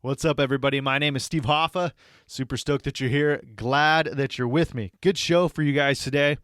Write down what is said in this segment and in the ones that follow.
What's up, everybody? My name is Steve Hoffa. Super stoked that you're here. Glad that you're with me. Good show for you guys today.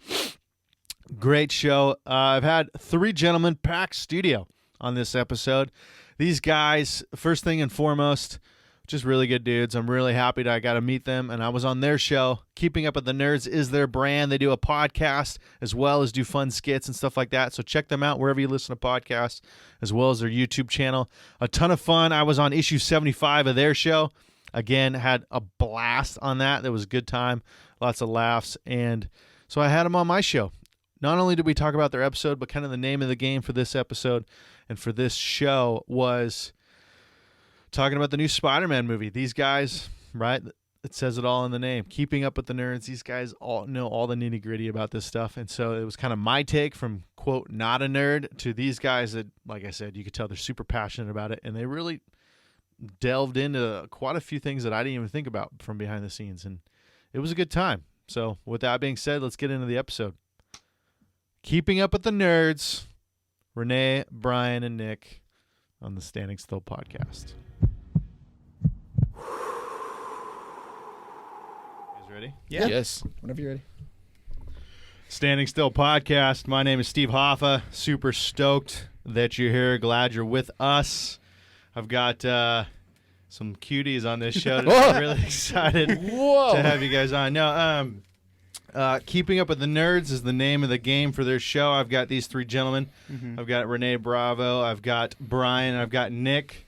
Great show. I've had three gentlemen packed studio on this episode. These guys, first thing and foremost, just really good dudes. I'm really happy that I got to meet them, and I was on their show. Keeping Up with the Nerds is their brand. They do a podcast as well as do fun skits and stuff like that, so check them out wherever you listen to podcasts, as well as their YouTube channel. A ton of fun. I was on issue 75 of their show. Again, had a blast on that. There was a good time, lots of laughs, and so I had them on my show. Not only did we talk about their episode, but kind of the name of the game for this episode and for this show was talking about the new Spider-Man movie. These guys, right? It says it all in the name. Keeping Up with the Nerds. These guys all know all the nitty-gritty about this stuff. And so it was kind of my take from, quote, not a nerd to these guys that, like I said, you could tell they're super passionate about it. And they really delved into quite a few things that I didn't even think about from behind the scenes. And it was a good time. So with that being said, let's get into the episode. Keeping Up with the Nerds. Rene, Bryan, and Nick on the Standing Still podcast. Ready? Yeah. Yes. Whenever you're ready. Standing Still podcast. My name is Steve Hoffa. Super stoked that you're here. Glad you're with us. I've got some cuties on this show. I'm really excited to have you guys on. No, Keeping Up with the Nerds is the name of the game for their show. I've got these three gentlemen. Mm-hmm. I've got Rene Bravo. I've got Bryan. I've got Nick.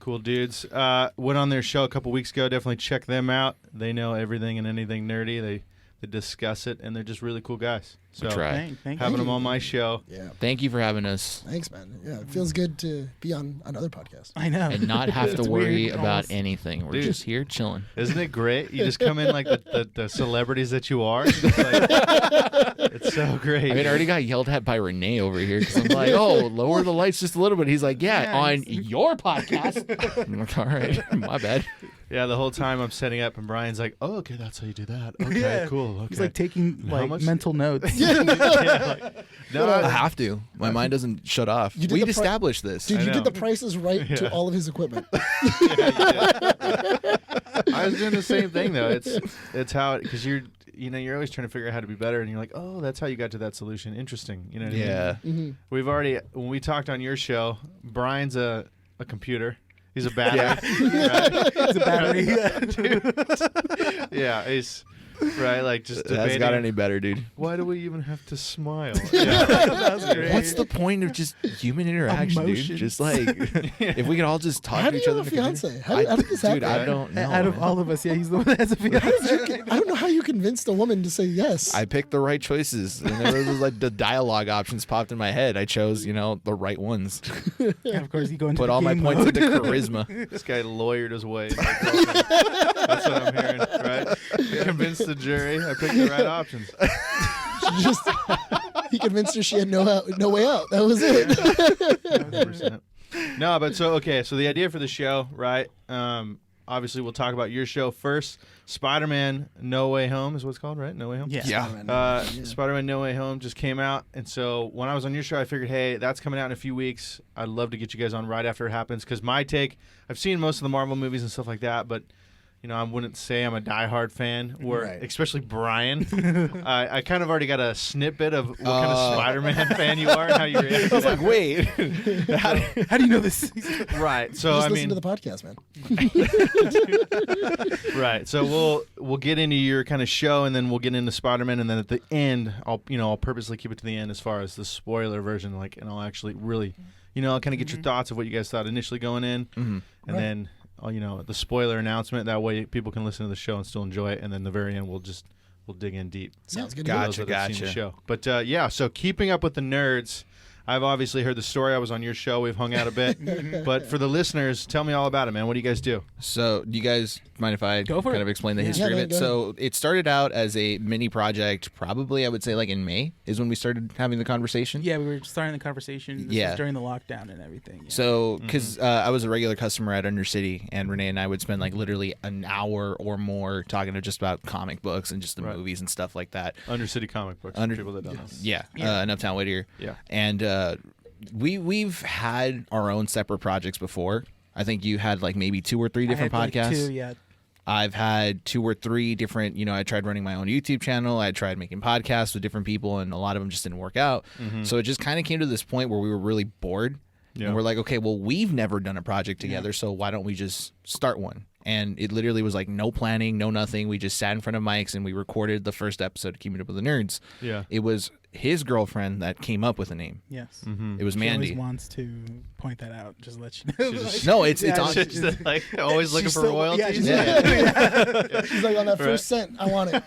Cool dudes. Went on their show a couple weeks ago. Definitely check them out. They know everything and anything nerdy. They discuss it, and they're just really cool guys. So having them on my show. Yeah. Thank you for having us. Thanks, man. Yeah, it feels good to be on another podcast. I know. And not have to worry weird, about almost. anything. We're Dude. just here chilling. Isn't it great? You just come in like the celebrities that you are. It's, it's so great. I mean, I already got yelled at by Rene over here because I'm like, oh, lower the lights just a little bit. He's like, yeah, on your podcast. I'm like, all right, my bad. Yeah, the whole time I'm setting up, and Brian's like, "Oh, okay, that's how you do that. Okay, cool. Okay." He's like taking mental notes. No, I have to. My mind doesn't shut off. We'd established this. Dude, I you know. did the prices right to all of his equipment. I was doing the same thing though. It's how because you're always trying to figure out how to be better, and you're like, "Oh, that's how you got to that solution. Interesting." You know what I mean? Yeah. Mm-hmm. We've already when we talked on your show, Brian's a computer. He's a battery. It's a battery. Yeah, he's right. Like just It hasn't debating. got any better, dude. Why do we even have to smile? That's great. What's the point of just human interaction, Emotions. dude? Just like if we could all just talk How to do each you other. have a in the computer. fiance? How did this happen? Dude, I don't know. Out of all of us, yeah, he's the one that has a fiance. I don't know how you convinced a woman to say yes. I picked the right choices, and there was like the dialogue options popped in my head. I chose, the right ones. Yeah, of course, you go into Put the all my game points mode. into charisma. This guy lawyered his way. That's what I'm hearing, right? Convinced the jury. I picked the right options. He convinced her she had no way out. That was it. 100%. No, but so the idea for the show, right? Obviously, we'll talk about your show first. Spider-Man No Way Home is what it's called, right? No Way Home? Yeah. Spider-Man No Way Home just came out. And so when I was on your show, I figured, hey, that's coming out in a few weeks. I'd love to get you guys on right after it happens. Because my take, I've seen most of the Marvel movies and stuff like that, but I wouldn't say I'm a diehard fan, especially Bryan. I kind of already got a snippet of what kind of Spider-Man fan you are and how you react. I was like, wait. How do you know this? Right. So Just listen to the podcast, man. Right. So we'll get into your kind of show, and then we'll get into Spider-Man, and then at the end, I'll purposely keep it to the end as far as the spoiler version, and I'll actually really, I'll kind of get your thoughts of what you guys thought initially going in, and then. The spoiler announcement. That way people can listen to the show and still enjoy it. And then the very end, we'll dig in deep. Sounds good. Gotcha. Seen the show. But so Keeping Up with the Nerds. I've obviously heard the story. I was on your show. We've hung out a bit. But for the listeners, tell me all about it, man. What do you guys do? So, do you guys mind if I Go for kind it. of explain the Yeah, history of man, it? go So, it started out as a mini project, probably, I would say, like in May is when we started having the conversation. Yeah, we were starting the conversation. This was during the lockdown and everything. Yeah. So, because I was a regular customer at Undercity, and Rene and I would spend like literally an hour or more talking to just about comic books and just the movies and stuff like that. Undercity Comic Books. For people that don't know. Yeah, in Uptown Whittier. Yeah. And we've had our own separate projects before. I think you had like maybe 2 or 3 different I had podcasts. Like 2, yeah. I've had 2 or 3 different, I tried running my own YouTube channel. I tried making podcasts with different people, and a lot of them just didn't work out. So it just kind of came to this point where we were really bored. Yeah. And we're like, okay, well, we've never done a project together, so why don't we just start one? And it literally was like no planning, no nothing. We just sat in front of mics and we recorded the first episode of Keeping Up with the Nerds. Yeah. It was his girlfriend that came up with the name. Yes. It was She Mandy. always wants to point that out. Just let you know. No, it's Yeah, on. She's like always looking she's for still- royalties. Yeah, she's like on that first cent. I want it.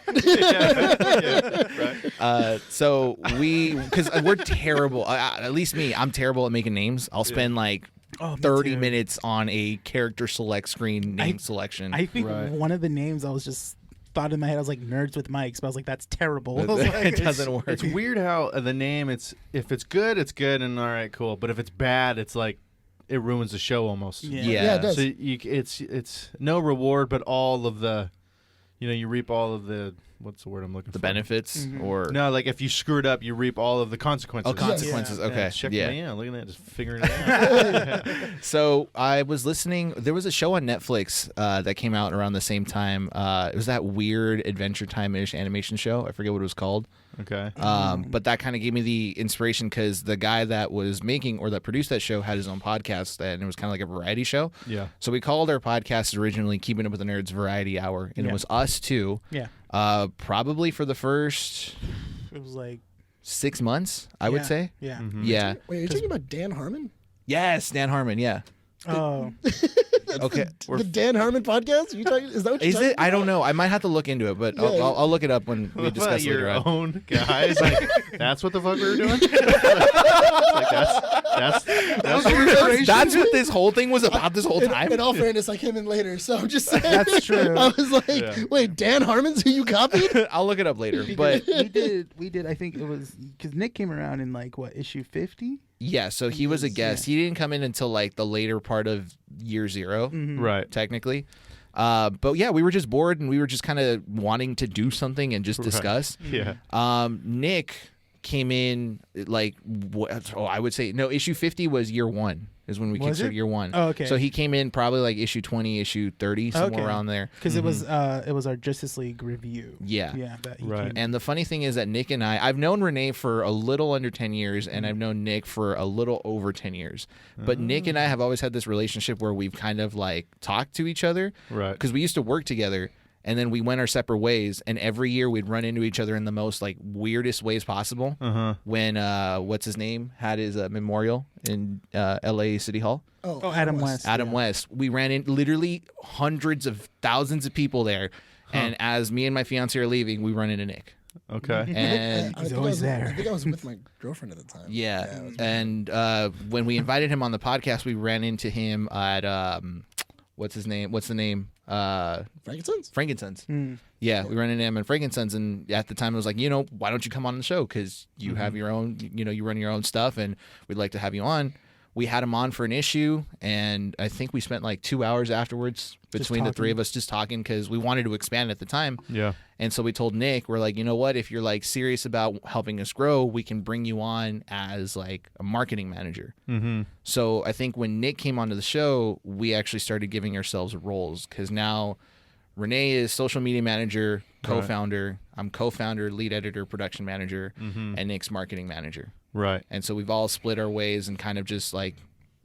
Right. So because we're terrible. At least me, I'm terrible at making names. I'll spend like Oh, me 30 too. minutes on a character select screen name selection. I think Right. one of the names I was just thought in my head, I was like Nerds with Mics, but I was like, that's terrible. I was like, It doesn't work. It's weird how the name. If it's good, it's good, and all right, cool. But if it's bad, it's like it ruins the show almost. Yeah. Yeah, it does. So it's no reward, but all of the, you reap all of the what's the word I'm looking The for? benefits or No, like if you screwed up, you reap all of the consequences. oh consequences. Yeah. Okay, Check yeah. me out. Look at that, just figuring it out. So I was listening. There was a show on Netflix that came out around the same time. It was that weird Adventure Time-ish animation show. I forget what it was called. Okay. But that kind of gave me the inspiration because the guy that was making or that produced that show had his own podcast, and it was kind of like a variety show. Yeah. So we called our podcast originally "Keeping Up with the Nerds Variety Hour," and it Yeah. was us two. yeah. Probably for the first It was like 6 months, I would yeah, say. Yeah. Yeah. Wait, are you talking about Dan Harmon? Yes, Dan Harmon. Yeah. Oh, Okay. The Dan Harmon podcast? Are you talking? Is that what you're Is talking it? I don't about? know. I might have to look into it, but Yeah. I'll look it up when we discuss your later on. own guys. Like, that's what the fuck we were doing. Like That's what this whole thing was about this whole time. In all fairness, I came in later, so I'm just saying. That's true. I was like, Yeah. wait, Dan Harmon's who you copied? I'll look it up later. But we did. I think it was because Nick came around in like what issue 50. yeah, so he was a guest. He didn't come in until like the later part of year 0, right. technically. But yeah, we were just bored and we were just kind of wanting to do something and just discuss. Yeah. Nick came in like I would say no, issue 50 was year 1 is when we Was kickstarted it? year 1. Oh, okay. So he came in probably like issue 20, issue 30, somewhere Okay. around there. Because it was our Justice League review. Yeah. Yeah. That he Right. came- And the funny thing is that Nick and I've known Rene for a little under 10 years, and I've known Nick for a little over 10 years. But Nick and I have always had this relationship where we've kind of like talked to each other. Right. Because we used to work together, and then we went our separate ways, and every year we'd run into each other in the most like weirdest ways possible. When, what's his name, had his memorial in LA City Hall. Oh, Adam West. Adam West. We ran in literally hundreds of thousands of people there. And as me and my fiance are leaving, we run into Nick. Okay. And I He's think always I there. think I was with my girlfriend at the time. yeah, it was- and when we invited him on the podcast, we ran into him at what's his name? What's the name? Frankenstein's? Frankenstein's. Hmm. Yeah, we ran into him in Frankenstein's, and at the time it was like, why don't you come on the show? Because you have your own, you run your own stuff, and we'd like to have you on. We had him on for an issue, and I think we spent like 2 hours afterwards between the three of us just talking because we wanted to expand at the time. Yeah. And so we told Nick, we're like, you know what? If you're like serious about helping us grow, we can bring you on as like a marketing manager. Mm-hmm. So I think when Nick came onto the show, we actually started giving ourselves roles because now Rene is social media manager, co-founder. I'm co-founder, lead editor, production manager, and Nick's marketing manager. Right. And so we've all split our ways and kind of just like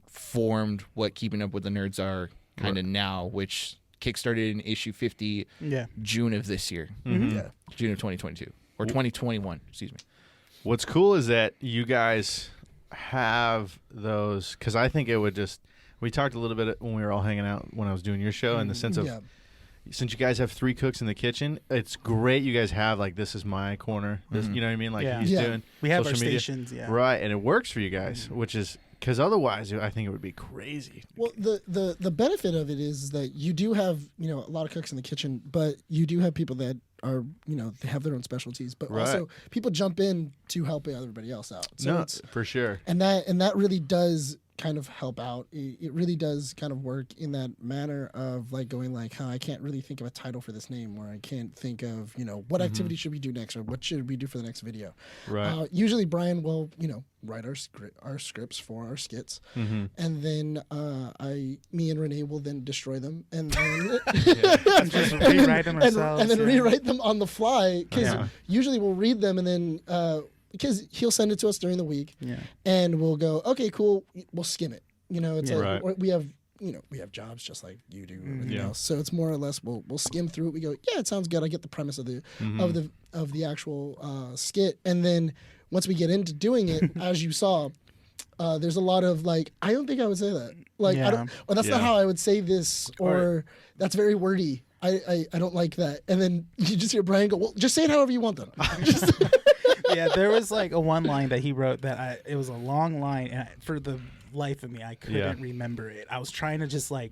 formed what Keeping Up with the Nerds are kind of now, which kickstarted in issue 50 Yeah. June of this year. Yeah. June of 2022 or 2021, excuse me. What's cool is that you guys have those, because I think it would just, we talked a little bit when we were all hanging out when I was doing your show in the sense of, Yeah. since you guys have 3 cooks in the kitchen, it's great you guys have like, this is my corner. This, you know what I mean? Like Yeah. he's Yeah. doing We have social our media. stations. Yeah. Right. And it works for you guys, which is, because otherwise I think it would be crazy. Well, the benefit of it is that you do have, a lot of cooks in the kitchen, but you do have people that are, they have their own specialties, but Right. also people jump in to help everybody else out. So No, it's, for sure. and that really does kind of help out. It really does kind of work in that manner of like going like, I can't really think of a title for this name, or I can't think of, what activity should we do next, or what should we do for the next video. Right. Usually Bryan will, write our scripts for our skits, and then me and Rene will then destroy them, and then Just rewrite them ourselves. and then yeah. rewrite them on the fly, because Yeah. usually we'll read them and then because he'll send it to us during the week, Yeah. and we'll go, okay, cool, we'll skim it. It's like Right. we have jobs just like you do, everything Yeah. else. So it's more or less we'll skim through it. We go, yeah, it sounds good. I get the premise of the actual skit, and then once we get into doing it, as you saw, there's a lot of like, I don't think I would say that. Like, I don't, or that's not Yeah. how I would say this, or that's very wordy. I don't like that. And then you just hear Bryan go, well, just say it however you want then. Yeah, there was like a one line that he wrote that it was a long line, and for the life of me, I couldn't remember it. I was trying to just like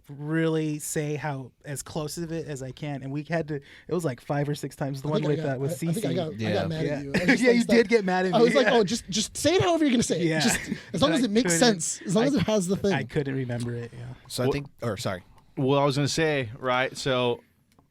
really say how as close of it as I can, and we had to. It was like 5 or 6 times. The one with with I think I CC. got mad at you. I Yeah, just, yeah, like, you stopped- did get mad at me. I was like, yeah. oh, just say it however you're gonna say it. Yeah. Just as long as it makes sense, as long as it has the thing. I couldn't remember it. Yeah. So I think, or sorry. Well, I was going to say, right, so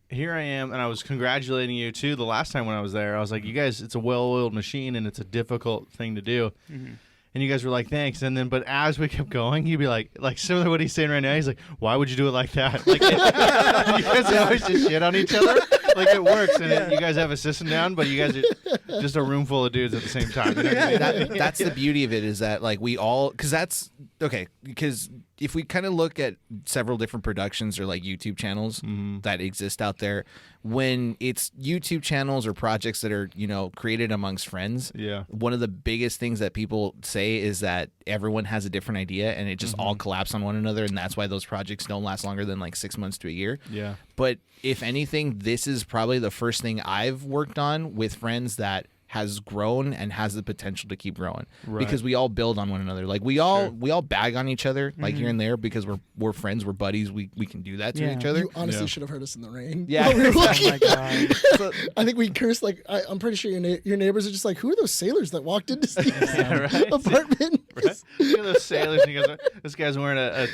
here I am, and I was congratulating you, too, the last time when I was there. I was like, you guys, it's a well-oiled machine, and it's a difficult thing to do. And you guys were like, thanks. And then, but as we kept going, you'd be like similar to what he's saying right now. He's like, why would you do it like that? Like, you guys always just shit on each other. Like, it works, and you guys have a system down, but you guys are just a room full of dudes at the same time. You know what I mean? That's the beauty of it, is that like we all, because that's okay, because if we kind of look at several different productions or like YouTube channels that exist out there, when it's YouTube channels or projects that are created amongst friends, one of the biggest things that people say is that everyone has a different idea, and it just all collapses on one another, and that's why those projects don't last longer than like 6 months to a year. Yeah. But if anything, this is probably the first thing I've worked on with friends that has grown and has the potential to keep growing, because we all build on one another. Like we all bag on each other like here and there, because we're friends, we're buddies, we can do that to each other. You honestly should have heard us in the rain. Yeah. while we were Oh walking. my god. I think we cursed like I'm pretty sure your neighbors are just like, who are those sailors that walked into Steve's right. apartment? Right? Look at those sailors. And you guys this guy's wearing a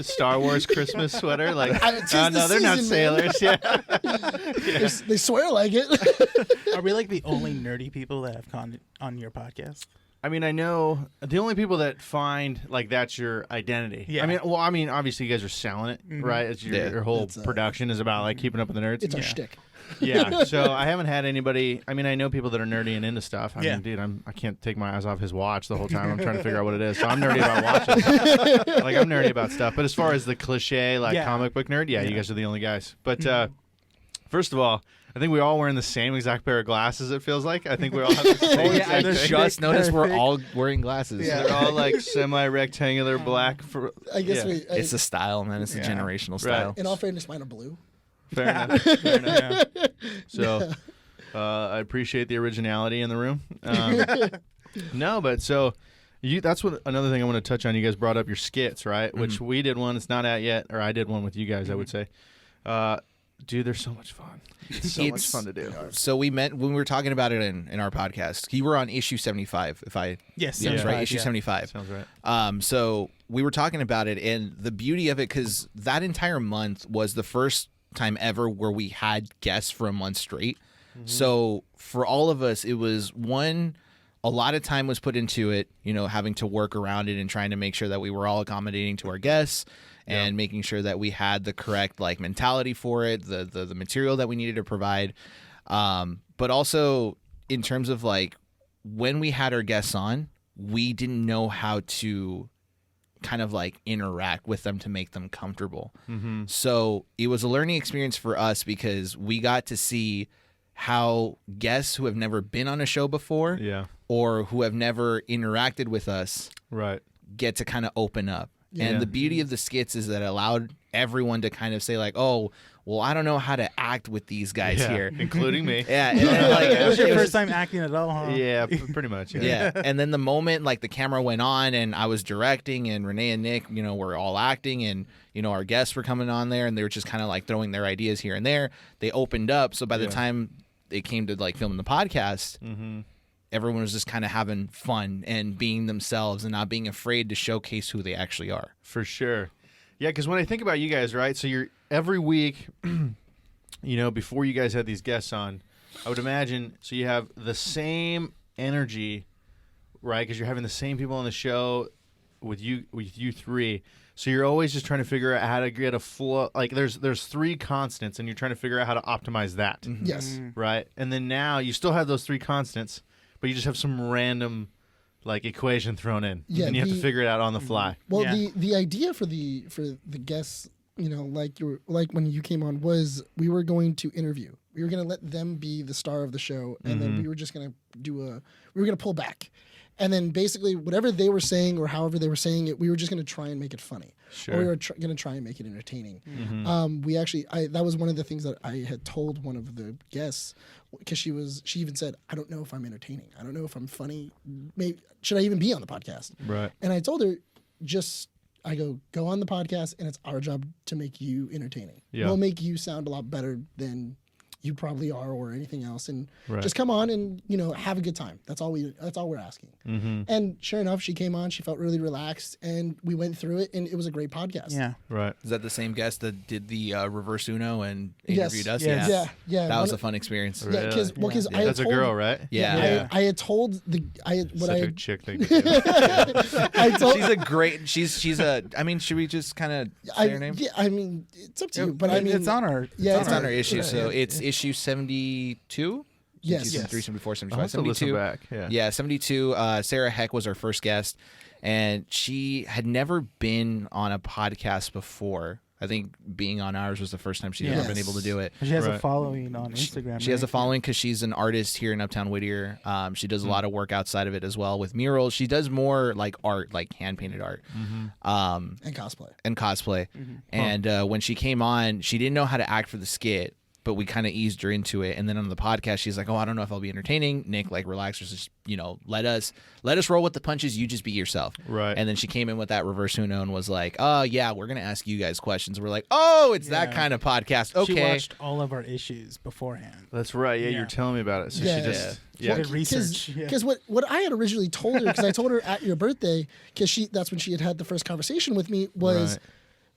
Star Wars Christmas sweater. Like, Tis oh, the no, they're not season, man. sailors. Yeah. They swear like it. Are we like the only nerdy people that have gone on your podcast? I mean, I know the only people that find like that's your identity. Yeah. I mean, obviously you guys are selling it, right? It's your whole It's, production is about like keeping up with the nerds. It's our shtick. Yeah. So I haven't had anybody. I mean, I know people that are nerdy and into stuff. I mean, dude, I can't take my eyes off his watch the whole time. I'm trying to figure out what it is. So I'm nerdy about watches. Like I'm nerdy about stuff. But as far as the cliche like comic book nerd, you guys are the only guys. But first of all, I think we all wearing the same exact pair of glasses. It feels like. I think we all have the same exact I thing. just noticed we're Perfect. all wearing glasses. Yeah. They're all like semi-rectangular black. I guess It's a style, man. It's a generational style. in all fairness, mine are blue. Fair enough. Fair enough. So I appreciate the originality in the room. No, but so that's what another thing I want to touch on. You guys brought up your skits, right? Which we did one. It's not out yet, or I did one with you guys. I would say. Dude, they're so much fun. It's so much fun to do. So we met when we were talking about it in our podcast. You were on issue 75, if I Yes, that's right, 75, issue yeah. 75. Sounds right. So we were talking about it, and the beauty of it, because that entire month was the first time ever where we had guests for a month straight. So for all of us, it was a lot of time was put into it, having to work around it and trying to make sure that we were all accommodating to our guests and making sure that we had the correct like mentality for it, the material that we needed to provide. But also in terms of like when we had our guests on, we didn't know how to kind of like interact with them to make them comfortable. So it was a learning experience for us, because we got to see how guests who have never been on a show before or who have never interacted with us get to kind of open up. And the beauty of the skits is that it allowed everyone to kind of say like, oh, well, I don't know how to act with these guys here. Including me. Yeah. And then, like, It was your it was- first time acting at all, huh? Yeah, pretty much. yeah. And then the moment like the camera went on and I was directing and Rene and Nick, were all acting, and, our guests were coming on there and they were just kind of like throwing their ideas here and there. They opened up. So by the time it came to like filming the podcast, everyone was just kind of having fun and being themselves and not being afraid to showcase who they actually are. For sure. Yeah, because when I think about you guys, right? So you're every week, before you guys had these guests on, I would imagine, so you have the same energy, right? Because you're having the same people on the show with you three. So you're always just trying to figure out how to get a flow. Like there's 3 constants, and you're trying to figure out how to optimize that, Yes. right? And then now you still have those 3 constants, but you just have some random like equation thrown in, Yeah, and you have to figure it out on the fly. Well, Yeah. the idea for the guests, like when you came on, was we were going to interview. We were going to let them be the star of the show, and then we were just going to pull back. And then basically whatever they were saying or however they were saying it, we were just going to try and make it funny. Sure. Or we were going to try and make it entertaining. That was one of the things that I had told one of the guests, because she even said, I don't know if I'm entertaining. I don't know if I'm funny. Maybe should I even be on the podcast? Right. And I told her, I go on the podcast, and it's our job to make you entertaining. Yeah. We'll make you sound a lot better than you probably are or anything else, and Right. just come on and have a good time. That's all we're asking. And sure enough, she came on. She felt really relaxed, and we went through it, and it was a great podcast. Yeah. Right. Is that the same guest that did the reverse Uno and Yes. interviewed us? Yes. Yeah. That was One- a fun experience. Yeah, because Really? I had That's a told, girl, right? Yeah. I had told Such a chick thing to do. I told. She's a great. She's a. I mean, should we just kind of say her name? Yeah, I mean, it's up to you, but I mean, it's on our. Yeah, It's on our issue, yeah, so yeah. it's issue 72. Yes. 73, 74, I'll 75, have to listen 72. back. Yeah, 72. Sarah Heck was our first guest, and she had never been on a podcast before. I think being on ours was the first time she'd ever been Yes. able to do it. She has a Right. following on Instagram. She has a right? following because she's an artist here in Uptown Whittier. She does a lot of work outside of it as well with murals. She does more like art, like hand painted art, and cosplay. and cosplay. And when she came on, she didn't know how to act for the skit, but we kind of eased her into it. And then on the podcast, she's like, "Oh, I don't know if I'll be entertaining." Nick, like, relax, just let us roll with the punches. You just be yourself. Right. And then she came in with that reverse Uno and was like, "Oh yeah, we're gonna ask you guys questions." We're like, "Oh, it's that Yeah. kind of podcast." She Okay. watched all of our issues beforehand. That's right. Yeah, Yeah. you're telling me about it. So Yeah. she just She did research. Yeah. Because what I had originally told her, because I told her at your birthday, because that's when she had the first conversation with me, was, Right.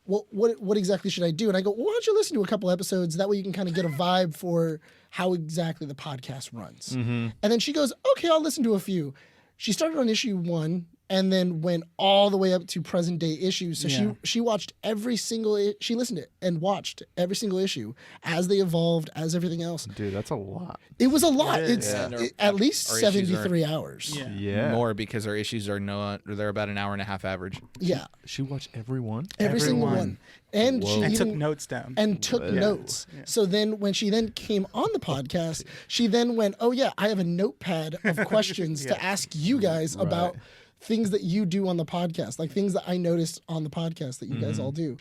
well, what exactly should I do? And I go, well, why don't you listen to a couple episodes? That way you can kind of get a vibe for how exactly the podcast runs. And then she goes, okay, I'll listen to a few. She started on issue 1 and then went all the way up to present day issues. So Yeah. she watched every single, she listened to it and watched every single issue as they evolved, as everything else. dude, that's a lot. It was a lot. Yeah. It's Yeah. at least Our issues are- 73 hours. Yeah. Yeah. More because our issues are they're about an hour and a half average. Yeah. She watched every one. Every single Everyone. one. And she And even took notes down. took notes. So then when she then came on the podcast, she then went, oh yeah, I have a notepad of questions to ask you guys about things that you do on the podcast, like things that I noticed on the podcast that you guys all do.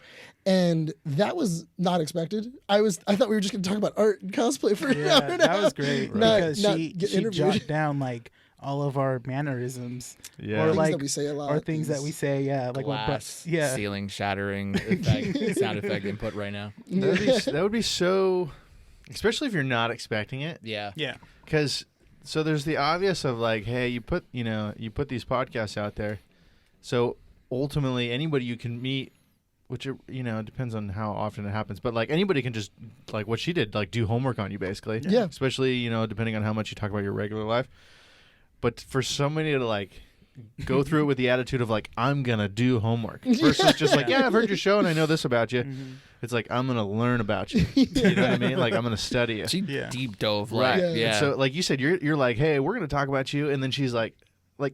And that was not expected. I thought we were just going to talk about art and cosplay for an hour and a that was half. great Not because get she interviewed. jotted down like all of our mannerisms. Yeah. Or Things like that we say a lot, Or things that things- we say, yeah. Like what Glass, yeah. ceiling shattering effect, sound effect input right now. That would be so, especially if you're not expecting it. Yeah. Yeah. Because so there's the obvious of like, hey, you put these podcasts out there, so ultimately anybody you can meet, which depends on how often it happens, but like anybody can just like what she did, like do homework on you basically. Yeah. Especially depending on how much you talk about your regular life. But for somebody to like go through it with the attitude of like, I'm gonna do homework versus just like, yeah, I've heard your show and I know this about you. It's like, I'm gonna learn about you. You know what I mean? Like, I'm gonna study you. She Yeah. deep dove Right. like Yeah. yeah. So like you said, you're like, hey, we're gonna talk about you, and then she's like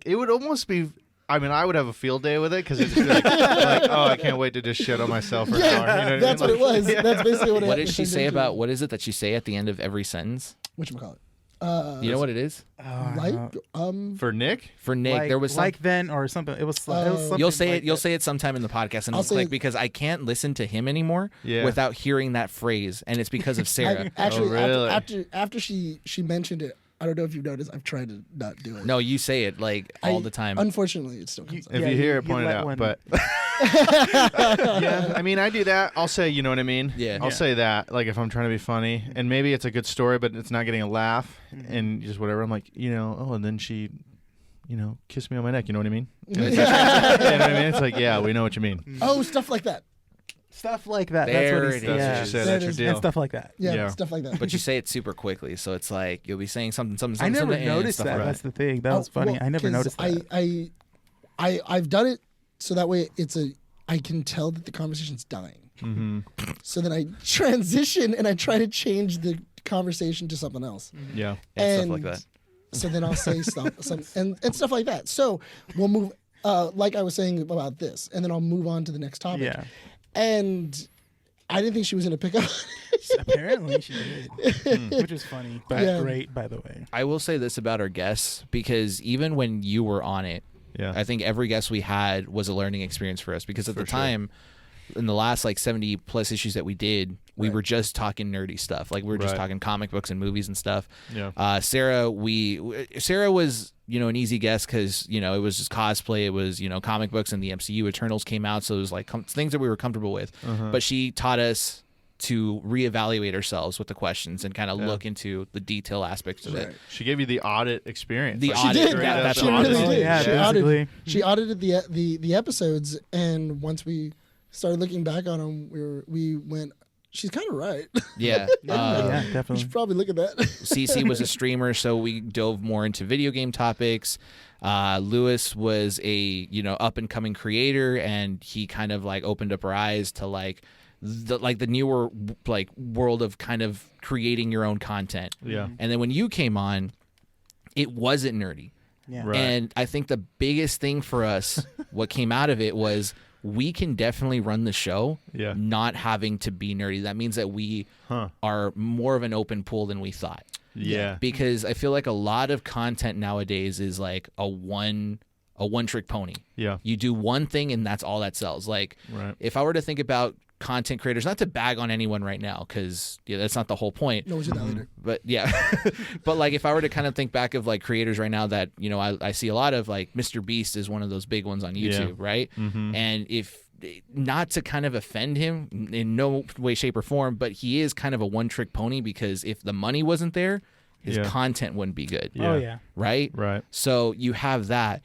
it would almost be. I mean, I would have a field day with it because it's just like, oh, I can't wait to just shit on myself for an hour. You know what That's I what mean? it was. That's basically what it what did she turned say into. about what is it that she say at the end of every sentence? Whatchamacallit? You know what it is? Like, For Nick, For Nick, Like, there was some, like then or something. It was something you'll say like it. You'll that. say it sometime in the podcast, and I'll it's say like it- because I can't listen to him anymore Yeah. without hearing that phrase, and it's because of Sarah. Actually, really? after she mentioned it, I don't know if you've noticed. I've tried to not do it. No, you say it like all the time. Unfortunately, it still comes out. If you hear it, point it let out. one- But yeah, I mean, I do that. I'll say, you know what I mean? Yeah. I'll say that, like if I'm trying to be funny, and maybe it's a good story, but it's not getting a laugh, and just whatever. I'm like, and then she, kissed me on my neck. You know what I mean? And it's like, you know what I mean? It's like, yeah, we know what you mean. Oh, stuff like that. Stuff like that. There That's what it he is. That's yeah. what you said. There That's it your is. deal. And stuff like that. Yeah, Yeah. stuff like that. But you say it super quickly, so it's like you'll be saying something. I never and noticed stuff that. like That's the thing. That was funny. Well, I never 'cause noticed that. I've done it so that way I can tell that the conversation's dying. Mm-hmm. So then I transition and I try to change the conversation to something else. Yeah. and stuff like that. So then I'll say some and stuff like that. So we'll move like I was saying about this, and then I'll move on to the next topic. Yeah. And I didn't think she was gonna pick up. Apparently she did, which is funny, but Yeah. great, by the way. I will say this about our guests, because even when you were on it, Yeah. I think every guest we had was a learning experience for us, because at the time, in the last like 70 plus issues that we did, we were just talking nerdy stuff. Like we were just Right. talking comic books and movies and stuff. Yeah. Sarah was, an easy guest because, it was just cosplay. It was, comic books, and the MCU Eternals came out. So it was like things that we were comfortable with. But she taught us to reevaluate ourselves with the questions and kind of look into the detail aspects of it. She gave you the audit experience. The Like, She audit, did. straight that- up that's She the really audit. Oh, did. yeah, she, basically. she audited the episodes, and once we started looking back on them, we went. She's kind of right. Yeah. Yeah, We definitely. should probably look at that. CC was a streamer, so we dove more into video game topics. Lewis was a up and coming creator, and he kind of like opened up our eyes to the newer like world of kind of creating your own content. Yeah. And then when you came on, it wasn't nerdy. Yeah. Right. And I think the biggest thing for us, what came out of it was we can definitely run the show Yeah. not having to be nerdy. That means that we are more of an open pool than we thought. Yeah. Because I feel like a lot of content nowadays is like a one trick pony. Yeah. You do one thing and that's all that sells. Like Right. if I were to think about content creators, not to bag on anyone right now, because that's not the whole point. No, we'll do that later. But yeah, but like if I were to kind of think back of like creators right now that I see a lot of, like Mr. Beast is one of those big ones on YouTube, right? And if not to kind of offend him in no way, shape, or form, but he is kind of a one-trick pony, because if the money wasn't there, his Yeah. content wouldn't be good, Yeah. Oh yeah. right? Right. So you have that.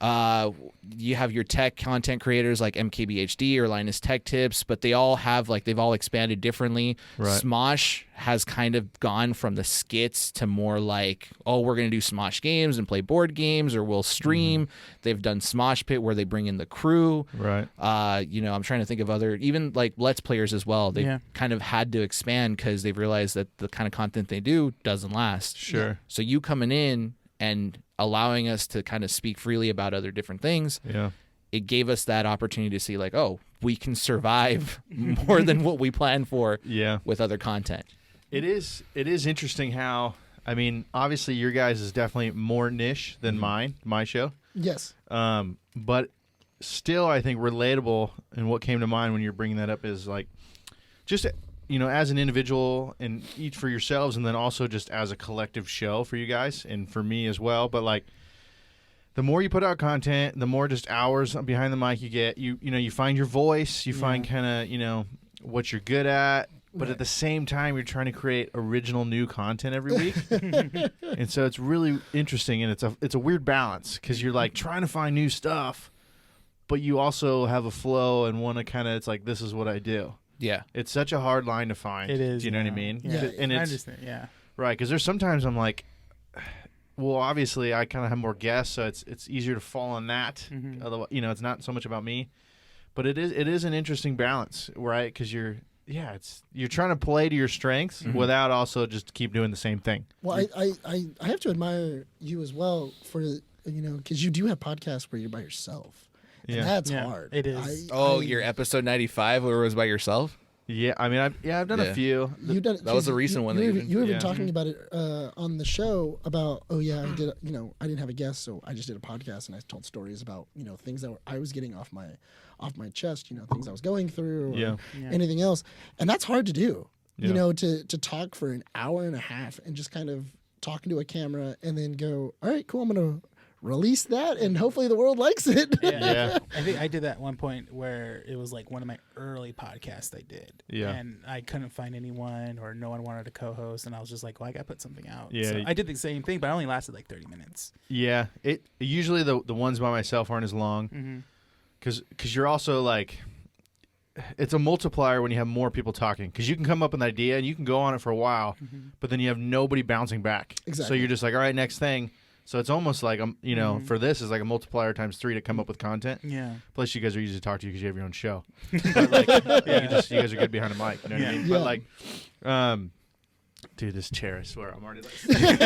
You have your tech content creators like MKBHD or Linus Tech Tips, but they all have they've all expanded differently. Right. Smosh has kind of gone from the skits to more like, oh, we're going to do Smosh games and play board games, or we'll stream. They've done Smosh Pit where they bring in the crew. Right. I'm trying to think of other, even like Let's Players as well. They've kind of had to expand because they've realized that the kind of content they do doesn't last. Sure. So you coming in and allowing us to kind of speak freely about other different things, Yeah. it gave us that opportunity to see like, oh, we can survive more than what we planned for Yeah. with other content. It is interesting how, I mean, obviously your guys is definitely more niche than my show. Yes. But still, I think relatable, and what came to mind when you're bringing that up is like, just, as an individual and each for yourselves, and then also just as a collective show for you guys and for me as well. But like, the more you put out content, the more just hours behind the mic you get. You find your voice, you find kind of, what you're good at. But at the same time, you're trying to create original new content every week. And so it's really interesting, and it's a weird balance, because you're like trying to find new stuff, but you also have a flow and want to kind of, it's like, this is what I do. Yeah. It's such a hard line to find. It is. Do you know what I mean? Yeah. And I it's understand. Yeah. right, because there's sometimes I'm like, well, obviously I kind of have more guests, so it's easier to fall on that. Otherwise, it's not so much about me, but it is an interesting balance, right? Because you're trying to play to your strengths without also just keep doing the same thing. Well, I have to admire you as well for because you do have podcasts where you're by yourself. And Yeah. that's Yeah, hard. it is. Your episode 95 where it was by yourself? Yeah, I mean, I've done Yeah. a few. You've done it. That was a recent one that you You were even Yeah. talking about it on the show about I did I didn't have a guest, so I just did a podcast and I told stories about things that I was getting off my chest, things I was going through, or Yeah. anything else, and that's hard to do. Yeah. To talk for an hour and a half and just kind of talking to a camera and then go, all right, cool, I'm gonna release that and hopefully the world likes it. Yeah. I think I did that at one point where it was like one of my early podcasts I did. Yeah. And I couldn't find anyone or no one wanted to co-host, and I was just like, well, I got to put something out. Yeah. So I did the same thing, but I only lasted like 30 minutes. Yeah. It usually the ones by myself aren't as long because you're also like, it's a multiplier when you have more people talking because you can come up with an idea and you can go on it for a while, but then you have nobody bouncing back. Exactly. So you're just like, all right, next thing. So it's almost like, you know, for this is like a multiplier times 3 to come up with content. Yeah. Plus, you guys are easy to talk to because you have your own show. But like, you guys are good behind a mic. You know what I mean? Yeah. But like, dude, this chair, I swear, I'm already like.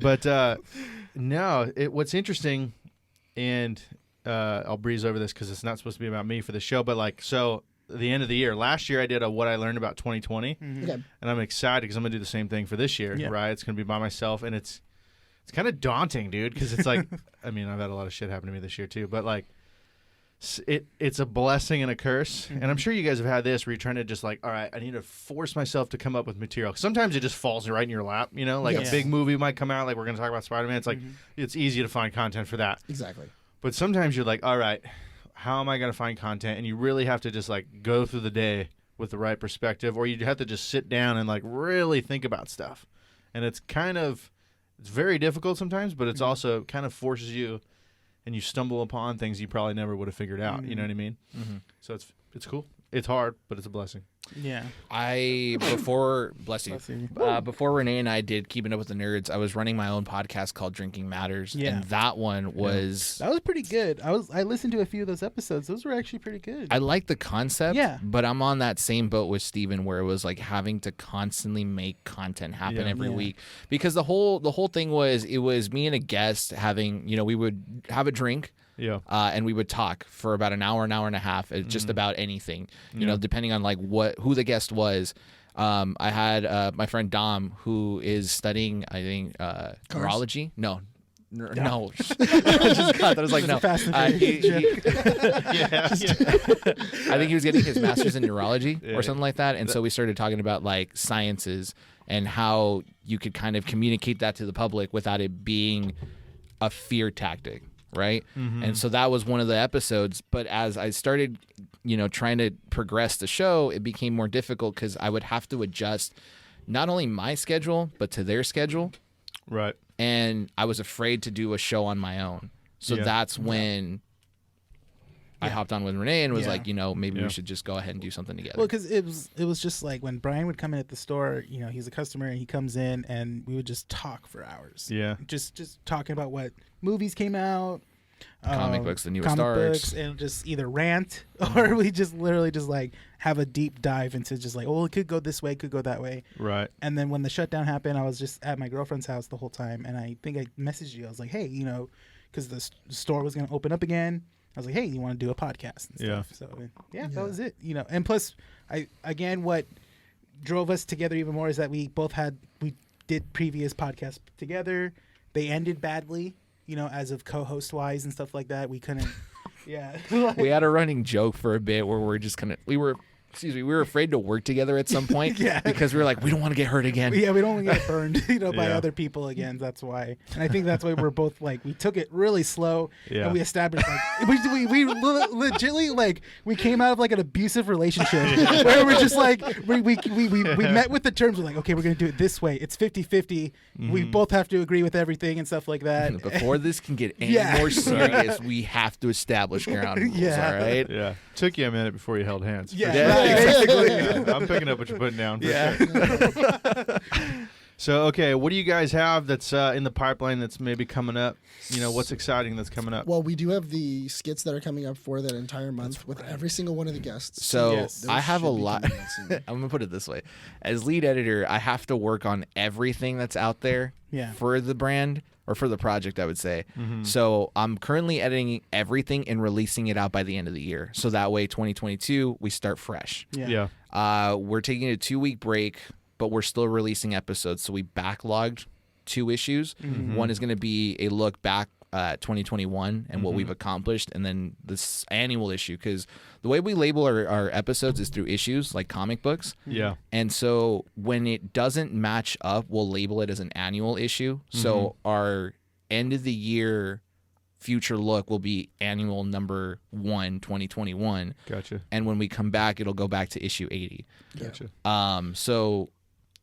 But no, what's interesting, and I'll breeze over this because it's not supposed to be about me for the show, but like, so the end of the year, last year I did a what I learned about 2020, Okay. and I'm excited because I'm gonna do the same thing for this year. Yeah. Right? It's gonna be by myself, and it's kind of daunting, dude, because it's like, I mean, I've had a lot of shit happen to me this year too, but like, it's a blessing and a curse. And I'm sure you guys have had this where you're trying to just like, all right, I need to force myself to come up with material. Sometimes it just falls right in your lap, you know, like Yes. a big movie might come out, like we're going to talk about Spider-Man. It's like, it's easy to find content for that. Exactly. But sometimes you're like, all right, how am I going to find content? And you really have to just like go through the day with the right perspective, or you have to just sit down and like really think about stuff. And it's very difficult sometimes, but it's also kind of forces you, and you stumble upon things you probably never would have figured out. You know what I mean? So it's cool. It's hard, but it's a blessing. Yeah. Before Rene and I did Keeping Up with the Nerds, I was running my own podcast called Drinking Matters, and that one was That was pretty good. I listened to a few of those episodes. Those were actually pretty good. I like the concept, Yeah. but I'm on that same boat with Steven where it was like having to constantly make content happen every week, because the whole thing was, it was me and a guest having, we would have a drink. Yeah. And we would talk for about an hour and a half, just about anything, you know, depending on like who the guest was. I had my friend Dom, who is studying, I think, neurology. No. I just got that. I was like, no. Fast and I Furious think he was getting his master's in neurology or something like that. And so we started talking about like sciences and how you could kind of communicate that to the public without it being a fear tactic. Right. And so that was one of the episodes. But as I started, trying to progress the show, it became more difficult because I would have to adjust not only my schedule, but to their schedule. Right. And I was afraid to do a show on my own. So that's when I hopped on with Rene and was like, maybe we should just go ahead and do something together. Well, because it was just like when Bryan would come in at the store, he's a customer and he comes in and we would just talk for hours. Yeah. Just talking about what movies came out, comic books, the newest comic arcs, books, and just either rant or we just literally just like have a deep dive into just like, oh, it could go this way, it could go that way. Right. And then when the shutdown happened, I was just at my girlfriend's house the whole time, and I think I messaged you. I was like, hey, because the store was going to open up again. I was like, hey, you want to do a podcast and stuff? Yeah. So that was it. And plus, what drove us together even more is that we did previous podcasts together. They ended badly, as of co-host wise and stuff like that. We couldn't. Yeah. we had a running joke for a bit where we were afraid to work together at some point. Because we were like, we don't want to get hurt again. Yeah, we don't want to get burned, by other people again. That's why. And I think that's why we're both like, we took it really slow. Yeah. And we established like, we legitimately like, we came out of like an abusive relationship where we're just like, we met with the terms. We're like, okay, we're going to do it this way. It's 50-50. We both have to agree with everything and stuff like that. Before this can get any more serious, we have to establish ground rules. Yeah. All right. Yeah. Took you a minute before you held hands. Basically. Yeah, I'm picking up what you're putting down. Sure. So, okay, what do you guys have that's in the pipeline that's maybe coming up? What's exciting that's coming up? Well, we do have the skits that are coming up for that entire month with every single one of the guests. So Yes. I have a should be lot. coming out soon. I'm gonna put it this way: as lead editor, I have to work on everything that's out there for the brand or for the project, I would say. So I'm currently editing everything and releasing it out by the end of the year. So that way, 2022, we start fresh. Yeah. We're taking a 2-week break, but we're still releasing episodes. So we backlogged 2 issues. One is going to be a look back 2021 and what we've accomplished, and then this annual issue, because the way we label our episodes is through issues, like comic books. Yeah. And so when it doesn't match up, we'll label it as an annual issue. So our end of the year future look will be annual number 1, 2021. Gotcha. And when we come back, it'll go back to issue 80. Gotcha. So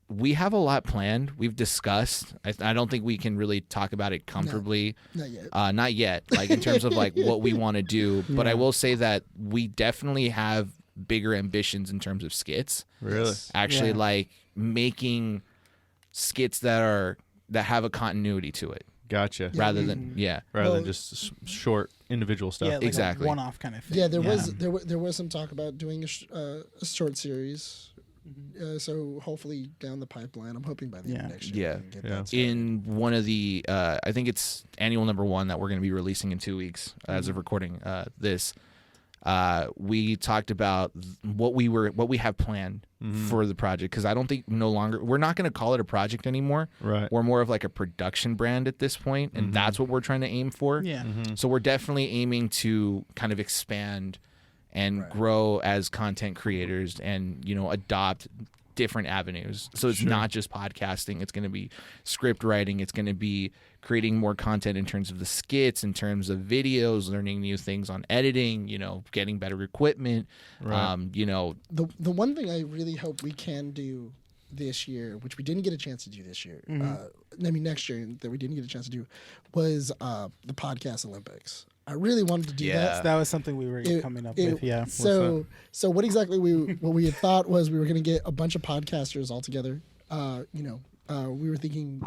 we have a lot planned. We've discussed. I don't think we can really talk about it comfortably. Not yet. Not yet. Like in terms of like what we want to do. But I will say that we definitely have bigger ambitions in terms of skits. Really? Actually, Yeah. like making skits that have a continuity to it, Gotcha. rather than Rather than Well- just short individual stuff. Yeah, like Exactly. a one-off kind of thing. Yeah, there was some talk about doing a short series. So hopefully down the pipeline, I'm hoping by the end of next year. Yeah. we can get Yeah. that started. in one of the I think it's annual number 1 that we're going to be releasing in 2 weeks as of recording this. We talked about what we have planned for the project, because I don't think we're not going to call it a project anymore. Right. We're more of like a production brand at this point, and that's what we're trying to aim for. Yeah. So we're definitely aiming to kind of expand and grow as content creators, and adopt different avenues. So it's not just podcasting. It's going to be script writing. It's going to be creating more content in terms of the skits, in terms of videos, learning new things on editing, getting better equipment. Right. The one thing I really hope we can do this year, which we didn't get a chance to do this year, next year that we didn't get a chance to do, was the podcast Olympics. I really wanted to do that. That was something we were coming up with. Yeah. So what exactly what we had thought was we were going to get a bunch of podcasters all together. We were thinking,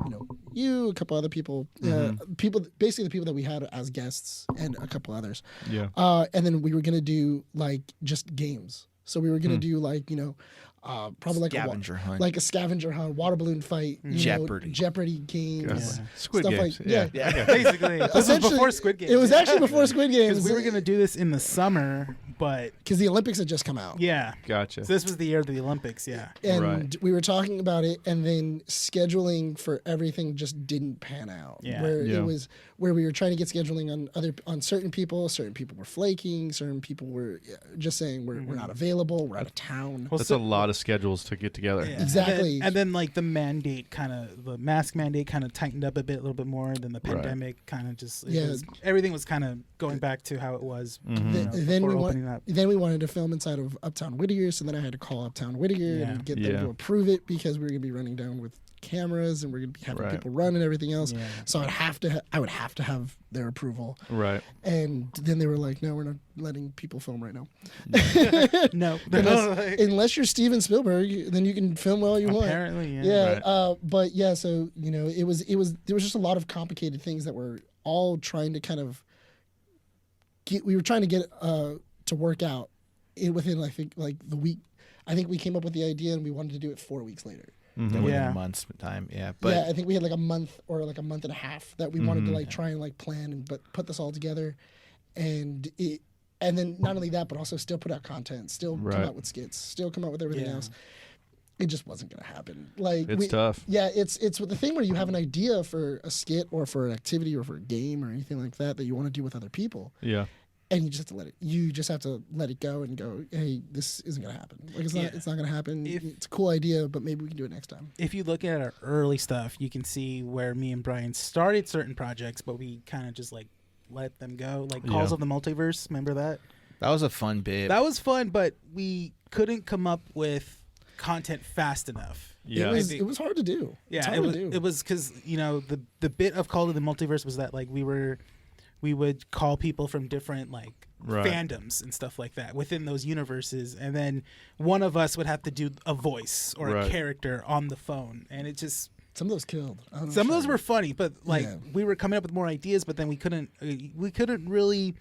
you, a couple other people, basically the people that we had as guests, and a couple others. Yeah. And then we were going to do like just games. So we were going to do like, probably like Scavenger hunt. like a scavenger hunt, water balloon fight, Jeopardy games, Squid stuff Games. like yeah. Basically, this was Essentially, before Squid Games. It was actually before Squid Games Because we were gonna do this in the summer, but because the Olympics had just come out. yeah. Gotcha. So this was the year of the Olympics. Yeah. And Right. we were talking about it, and then scheduling for everything just didn't pan out. Yeah. Where Yeah. it was where we were trying to get scheduling on certain people were flaking, certain people were just saying we're not available, we're out of town. Well, That's so- a lot of schedules to get together. Yeah. Exactly. And then like the mask mandate kind of tightened up a little bit more. Then the pandemic kind of just everything was kind of going back to how it was. Then before opening up. we wanted to film inside of Uptown Whittier, so then I had to call Uptown Whittier and get them to approve it, because we were gonna be running down with cameras and we're gonna be having people run and everything else. Yeah. So I would have to have their approval. Right. And then they were like, "No, we're not letting people film right now. No. Unless you're Steven Spielberg, then you can film all you want." Apparently, yeah. Yeah, Right. but yeah, so there was just a lot of complicated things that were all trying to kind of we were trying to get to work out within, I think, like the week. I think we came up with the idea and we wanted to do it 4 weeks later. Within Yeah. a month's time. Yeah. But Yeah, I think we had like a month or like a month and a half that we wanted to like try and like plan and put this all together, and then not only that, but also still put out content, still come Right. out with skits, still come out with everything Yeah. else. It just wasn't gonna happen. Like It's tough. Yeah, it's with the thing where you have an idea for a skit or for an activity or for a game or anything like that you want to do with other people, Yeah. and you just have to let it go and go, hey, this isn't gonna happen. Like it's not gonna happen. It's a cool idea, but maybe we can do it next time. If you look at our early stuff, you can see where me and Bryan started certain projects, but we kind of just like let them go. Like Calls Yeah. of the Multiverse, remember that? that was a fun bit. That was fun, but we couldn't come up with content fast enough. Yeah. It was hard to do. It's Yeah, hard to do. it was because the bit of Call of the Multiverse was that like we would call people from different like Right. fandoms and stuff like that within those universes, and then one of us would have to do a voice or Right. a character on the phone, and it just Some of those killed. I don't know some of if those I- were funny, but like Yeah. we were coming up with more ideas, but then we couldn't really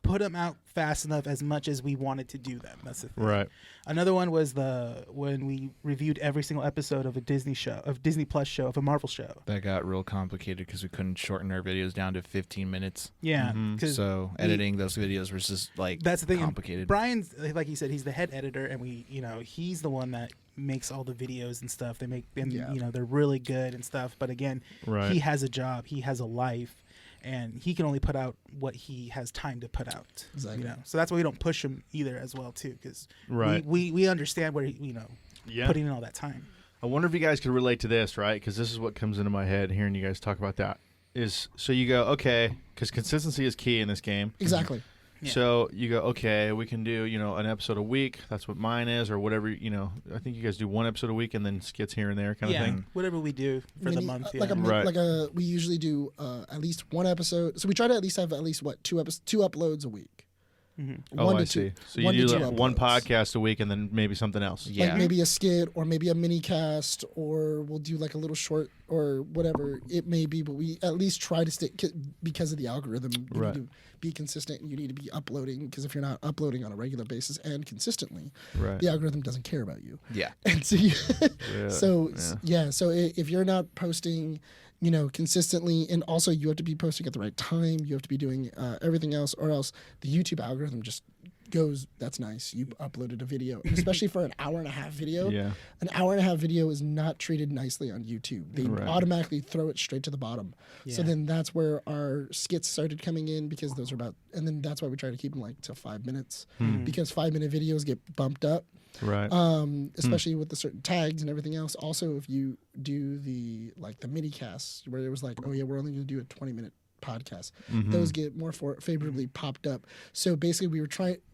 put them out fast enough as much as we wanted to do them. That's the thing. Right. Another one was when we reviewed every single episode of a Disney Plus show, of a Marvel show. that got real complicated because we couldn't shorten our videos down to 15 minutes. Yeah, because So editing those videos was just like that's the thing. complicated. Brian's, like he said, he's the head editor, and he's the one that makes all the videos and stuff. They make them, they're really good and stuff. But again, Right. he has a job, he has a life, and he can only put out what he has time to put out. Exactly. You know? So that's why we don't push him either as well too, because Right. we understand where Yeah. putting in all that time. I wonder if you guys could relate to this, right? Because this is what comes into my head hearing you guys talk about that. Is so you go, okay, because consistency is key in this game. Exactly. Yeah. So you go, okay, we can do, an episode a week. That's what mine is, or whatever, I think you guys do one episode a week and then skits here and there kind of thing. Whatever we do for the month. Yeah. Right. We usually do at least one episode. So we try to at least have two uploads a week. Mm-hmm. Oh, One I to see. two- So you one to do two like one uploads. podcast a week and then maybe something else. Yeah. Like maybe a skit or maybe a mini cast, or we'll do like a little short or whatever it may be, but we at least try to stick because of the algorithm. You Right. need to be consistent and you need to be uploading, because if you're not uploading on a regular basis and consistently, Right. the algorithm doesn't care about you. Yeah. And so Yeah. so if you're not posting consistently, and also you have to be posting at the right time, you have to be doing everything else, or else the YouTube algorithm just goes, that's nice, you uploaded a video. And especially for an hour and a half video, Yeah. an hour and a half video is not treated nicely on YouTube. They Right. automatically throw it straight to the bottom. So Yeah. then that's where our skits started coming in, because those are and then that's why we try to keep them like to 5 minutes, because 5-minute videos get bumped up. Right. Especially with the certain tags and everything else. Also, if you do the mini casts where it was like, oh yeah, we're only going to do a 20-minute podcast, those get more favorably popped up. So basically,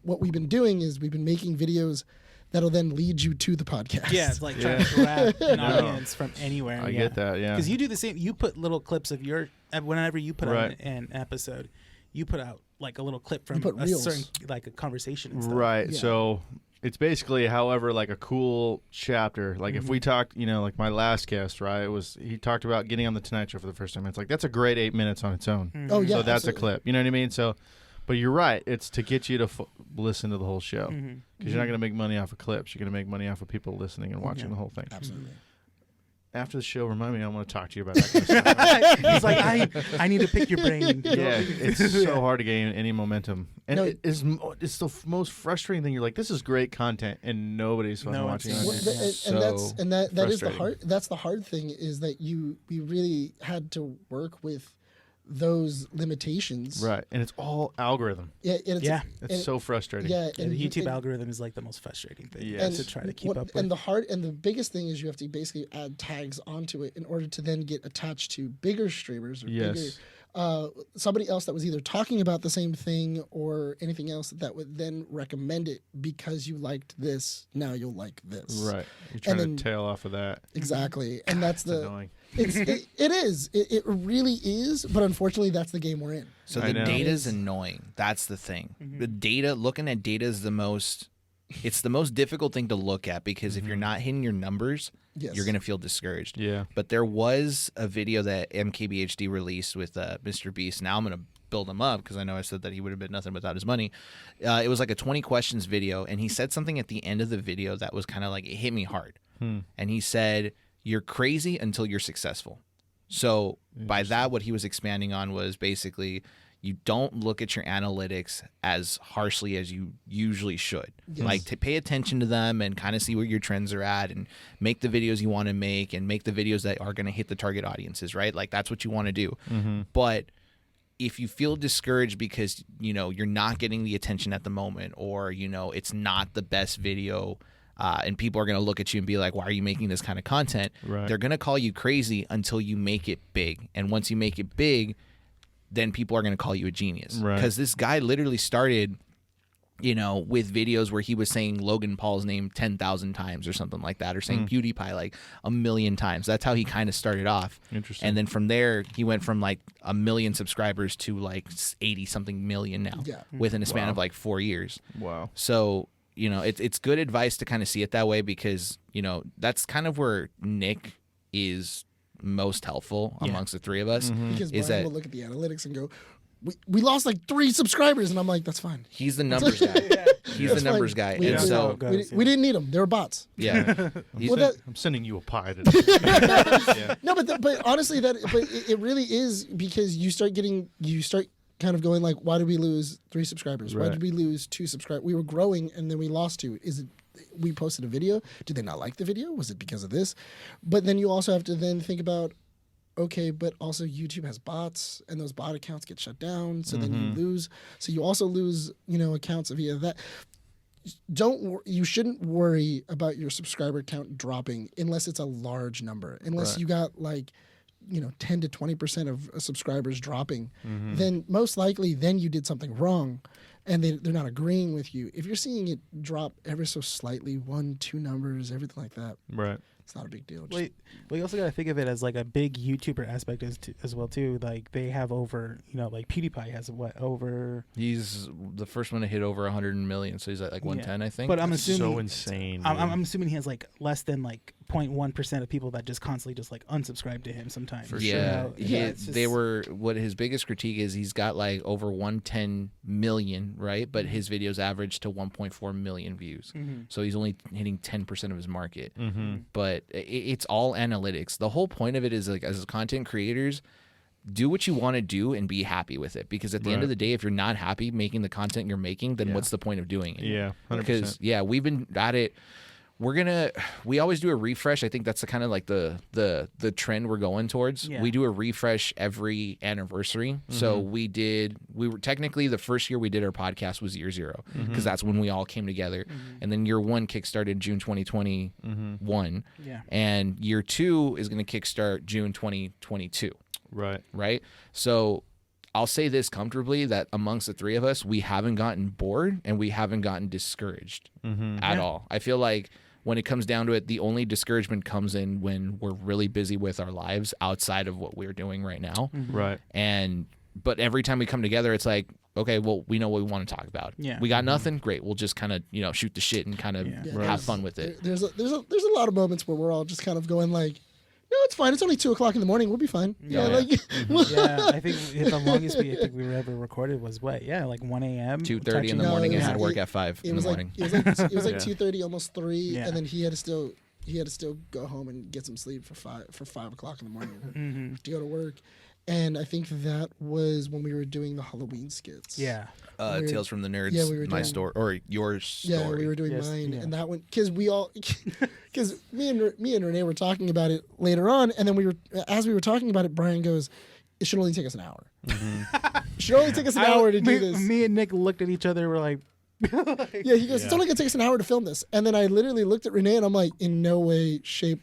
what we've been doing is we've been making videos that'll then lead you to the podcast. Yeah, it's like trying to grab an audience from anywhere. I get that, yeah. Because you do the same. You put little clips of whenever you put Right. out an episode, you put out like a little clip from put a reels. certain like a conversation. And stuff. Right. Yeah. So it's basically, however, like a cool chapter. Like if we talked, like my last guest, right? He talked about getting on the Tonight Show for the first time. It's like, that's a great 8 minutes on its own. Oh yeah. So that's absolutely. a clip. You know what I mean? So, but you're right. It's to get you to listen to the whole show. Mm-hmm. Because you're not going to make money off of clips. You're going to make money off of people listening and watching the whole thing. Absolutely. After the show, remind me, I want to talk to you about that kind of stuff. He's like, I need to pick your brain. Yeah, it's so hard to gain any momentum. And No, it's the most frustrating thing. You're like, this is great content, and nobody's fucking No one's watching seen it. it. And that is the frustrating. hard. That's the hard thing, is that we really had to work with those limitations. Right, and it's all algorithm. Yeah. Yeah. It's so frustrating. Yeah. Yeah, the YouTube algorithm is like the most frustrating thing Yes. to try to keep up with. And the biggest thing is you have to basically add tags onto it in order to then get attached to bigger streamers or Yes. bigger somebody else that was either talking about the same thing or anything else that would then recommend it, because you liked this, now you'll like this. Right, you're trying then- to tail off of that. Exactly. And that's It's annoying. it is. It really is, but unfortunately that's the game we're in. So I the know. data's annoying. That's the thing. The data, looking at data is the most difficult thing to look at, because if you're not hitting your numbers, Yes. you're going to feel discouraged. Yeah. But there was a video that MKBHD released with Mr. Beast. Now I'm going to build him up, because I know I said that he would have been nothing without his money. It was like a 20 questions video, and he said something at the end of the video that was kind of like, it hit me hard. And he said, you're crazy until you're successful. So by that, what he was expanding on was basically, you don't look at your analytics as harshly as you usually should. Yes. Like, to pay attention to them and kind of see where your trends are at, and make the videos you want to make, and make the videos that are going to hit the target audiences, right? Like, that's what you want to do. But if you feel discouraged because, you're not getting the attention at the moment, or, it's not the best video, and people are going to look at you and be like, why are you making this kind of content? Right. They're going to call you crazy until you make it big. And once you make it big, then people are going to call you a genius. Right. Because this guy literally started, with videos where he was saying Logan Paul's name 10,000 times or something like that, or saying PewDiePie like 1,000,000 times. That's how he kind of started off. Interesting. And then from there, he went from like 1 million subscribers to like 80-something million now, Yeah. within a span Wow. of like 4 years. Wow. So, it's good advice to kind of see it that way, because, that's kind of where Nick is most helpful amongst the three of us. Because Is Brian that will look at the analytics and go, we lost like 3 subscribers, and I'm like, that's fine. he's the numbers guy. He's That's the numbers fine. guy. We- And we- so, Go. We didn't need them. They were bots. yeah. He's- Well, that- I'm sending you a pie today. Yeah. No, but honestly, it really is, because you start kind of going like, why did we lose 3 subscribers? Why Right. did we lose 2 subscribers? We were growing and then we lost 2. Is it we posted a video? Did they not like the video? Was it because of this? But then you also have to then think about, okay, but also YouTube has bots, and those bot accounts get shut down. So then you lose. So you also lose, accounts via that. You shouldn't worry about your subscriber count dropping unless it's a large number. Unless you got 10 to 20% of subscribers dropping, then most likely then you did something wrong, and they're not agreeing with you. If you're seeing it drop ever so slightly, 1, 2 numbers, everything like that, right? It's not a big deal. Well, you also got to think of it as like a big YouTuber aspect as well too. Like they have over, like PewDiePie has over. He's the first one to hit over 100 million, so he's at like 110, I think. But I'm assuming so insane. I'm assuming he has like less than like 0.1% of people that just constantly just like unsubscribe to him sometimes. For sure. They were, what his biggest critique is, he's got like over 110 million, right? But his videos average to 1.4 million views. So he's only hitting 10% of his market. But it's all analytics. The whole point of it is, like, as content creators, do what you want to do and be happy with it. Because at the end of the day, if you're not happy making the content you're making, then what's the point of doing it? Yeah, 100%. Because we've been at it. We always do a refresh. I think that's the kind of like the trend we're going towards. We do a refresh every anniversary. So we were technically, the first year we did our podcast was year 0, because that's when we all came together. And then year 1 kickstarted June 2021. And year 2 is going to kickstart June 2022. Right. So I'll say this comfortably, that amongst the 3 of us, we haven't gotten bored and we haven't gotten discouraged at all. I feel like when it comes down to it, the only discouragement comes in when we're really busy with our lives outside of what we're doing right now. Right. But every time we come together, it's like, okay, well, we know what we want to talk about. We got nothing. Great. We'll just kind of, shoot the shit and kind of have fun with it. There's a lot of moments where we're all just kind of going like, no, it's fine. It's only 2:00 in the morning. We'll be fine. I think the longest I think we were ever recorded was what? Yeah, like 1 a.m. 2:30 in the morning, and had to work at 5 in the morning. It was like 2:30, almost 3, and then he had to still go home and get some sleep for 5 o'clock in the morning to go to work. And I think that was when we were doing the Halloween skits. Tales from the Nerds, my story, or your story. Yeah, we were doing mine, and that one, because me and Rene were talking about it later on, and then as we were talking about it, Bryan goes, "It should only take us an hour. It should only take us an hour to do this." Me and Nick looked at each other. We're like. He goes, "It's only gonna take us an hour to film this," and then I literally looked at Rene, and I'm like, "In no way, shape."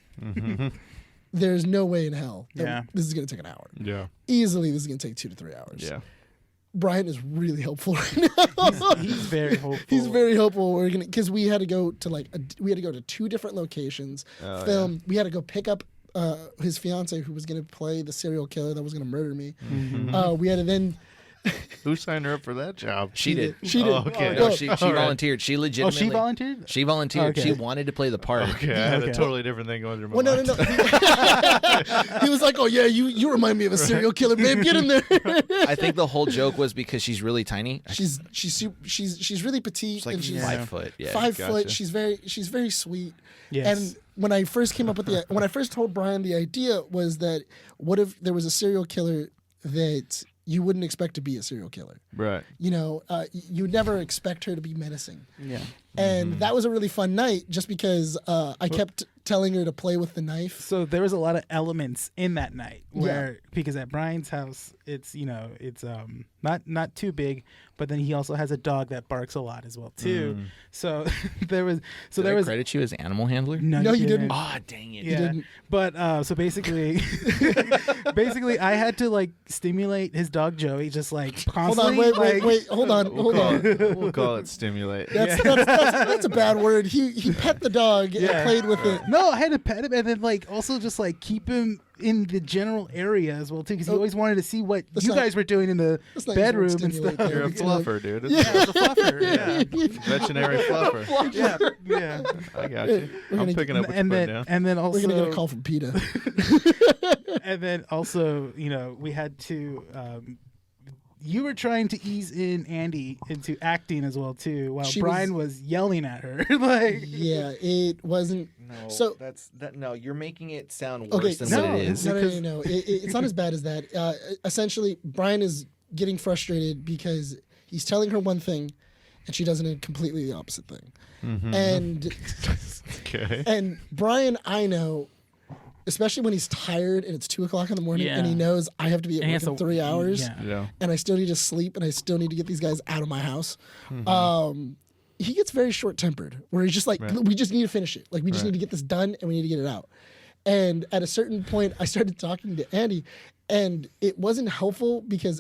There's no way in hell that this is going to take an hour. Yeah. Easily, this is going to take 2 to 3 hours. Yeah. Bryan is really helpful right now. He's very hopeful. He's very hopeful. We're gonna, because we had to go to 2 different locations, film. We had to go pick up his fiance who was going to play the serial killer that was going to murder me. We had to then. Who signed her up for that job? She did. She did. Oh, okay. No, she volunteered. She legitimately. She volunteered? She volunteered. Okay. She wanted to play the part. Okay, I had a totally different thing going through my mind. No. He was like, "Oh yeah, you remind me of a serial killer, babe. Get in there." I think the whole joke was because she's really tiny. She's really petite. She's like and she's 5 foot. Yeah. 5 Gotcha. foot. She's very sweet. Yes. And when I first came up with when I first told Bryan the idea was that, what if there was a serial killer that you wouldn't expect to be a serial killer? Right. You would never expect her to be menacing. Yeah. And that was a really fun night, just because I kept telling her to play with the knife. So there was a lot of elements in that night where, because at Bryan's house, it's not too big, but then he also has a dog that barks a lot as well too. So there was Did I credit you as animal handler? No, you didn't. Ah, dang it. Yeah. didn't. But so basically, I had to like stimulate his dog Joey, just like Hold constantly. on, wait, hold on. We'll call it stimulate. That's a bad word. He pet the dog and played with it. No, I had to pet him and then like also just like keep him in the general area as well too, because he always wanted to see what you guys were doing in the bedroom and stimulate stuff. there. You're a fluffer, dude. Yeah, it's a fluffer. Yeah. Veterinary fluffer. Yeah. I got you. I'm picking up what you're putting down. And then also We're gonna get a call from PETA. and then also, we had to you were trying to ease in Andy into acting as well too, while Bryan was yelling at her. Like, yeah, it wasn't. No, So no. You're making it sound okay, worse than what it is. No. It's not as bad as that. Essentially, Bryan is getting frustrated because he's telling her one thing, and she does completely the opposite thing. And Okay. and Bryan, I know, especially when he's tired and it's 2:00 in the morning Yeah. and he knows I have to be at And he work has in to- 3 hours Yeah. and I still need to sleep and I still need to get these guys out of my house. He gets very short-tempered where he's just like, we just need to finish it. Like, we just need to get this done and we need to get it out. And at a certain point, I started talking to Andy, and it wasn't helpful because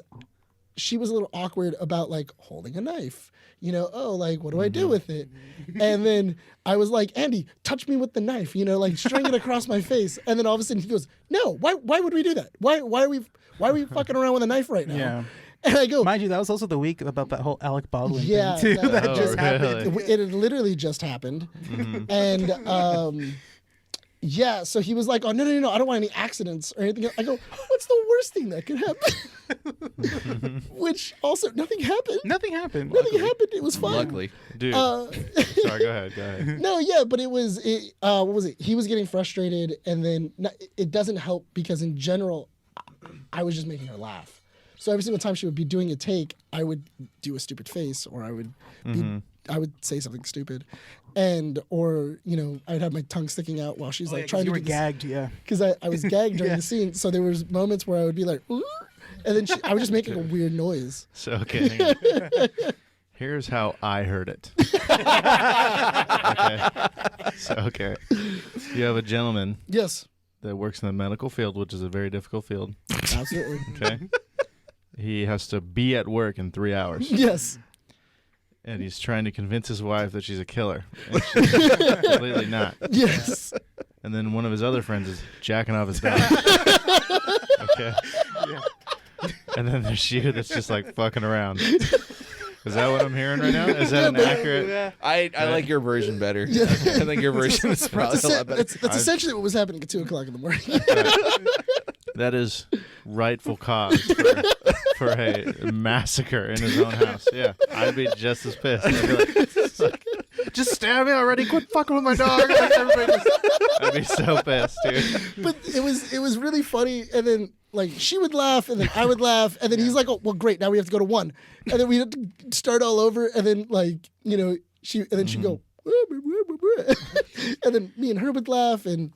she was a little awkward about like holding a knife. You know, oh, like, what do I do with it? And then I was like, Andy, touch me with the knife, you know, like string it across my face. And then all of a sudden he goes, no, why would we do that? Why are we fucking around with a knife right now? Yeah. And I go, Mind you, that was also the week about that whole Alec Baldwin yeah, thing too. that That just happened. it had literally just happened. And yeah, so he was like, oh, no, I don't want any accidents or anything. I go, what's the worst thing that could happen? Which also, nothing happened. Nothing happened. Nothing happened. It was fine. Luckily. Dude. Sorry, go ahead. No, yeah, but what was it? He was getting frustrated, and then it doesn't help because in general, I was just making her laugh. So every single time she would be doing a take, I would do a stupid face, or I would say something stupid, or I'd have my tongue sticking out while she's like trying to you were do this, gagged, yeah. because I was gagged during the scene. So there was moments where I would be like, "Ooh," and then I would just make like a weird noise. So, okay. Hang on. Here's how I heard it. Okay. So, okay. You have a gentleman Yes, that works in the medical field, which is a very difficult field. absolutely. Okay. He has to be at work in 3 hours. Yes. And he's trying to convince his wife that she's a killer. And she's completely not. Yes. And then one of his other friends is jacking off his dog. Okay. And then there's you that's just like fucking around. Is that what I'm hearing right now? Is that an accurate? I like your version better. I think your version is probably a lot better. That's essentially what was happening at 2:00 in the morning. That is rightful cause for a massacre in his own house. Yeah, I'd be just as pissed. I'd be like, just stab me already. Quit fucking with my dog. Like, I'd be so pissed, dude. But it was really funny, and then like she would laugh, and then I would laugh, and then he's like, "Oh, well, great. Now we have to go to 1," and then we have to start all over, and then she'd go, and then me and her would laugh, and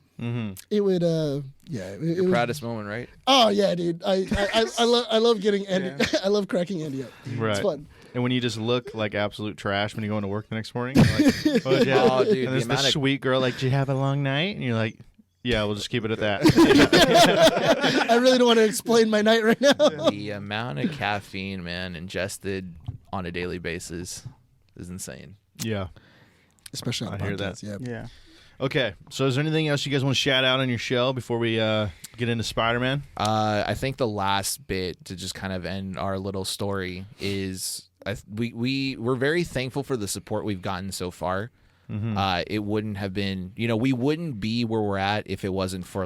it would it was, Proudest moment, right? oh yeah, dude. I love getting Andy. I love cracking Andy up. Right. It's fun. And when you just look like absolute trash when you go into work the next morning, you're like, oh, yeah. Oh, dude, And there's the this amount of- sweet girl like, "Did you have a long night?" And you're like, "Yeah, we'll just keep it at that." I really don't want to explain my night right now. The amount of caffeine, man, ingested on a daily basis is insane. Yeah. Especially on I hear podcasts. that. Yeah. Yeah. Okay. So is there anything else you guys want to shout out on your show before we get into Spider-Man? I think the last bit to just kind of end our little story is we're very thankful for the support we've gotten so far. It wouldn't have been, we wouldn't be where we're at if it wasn't for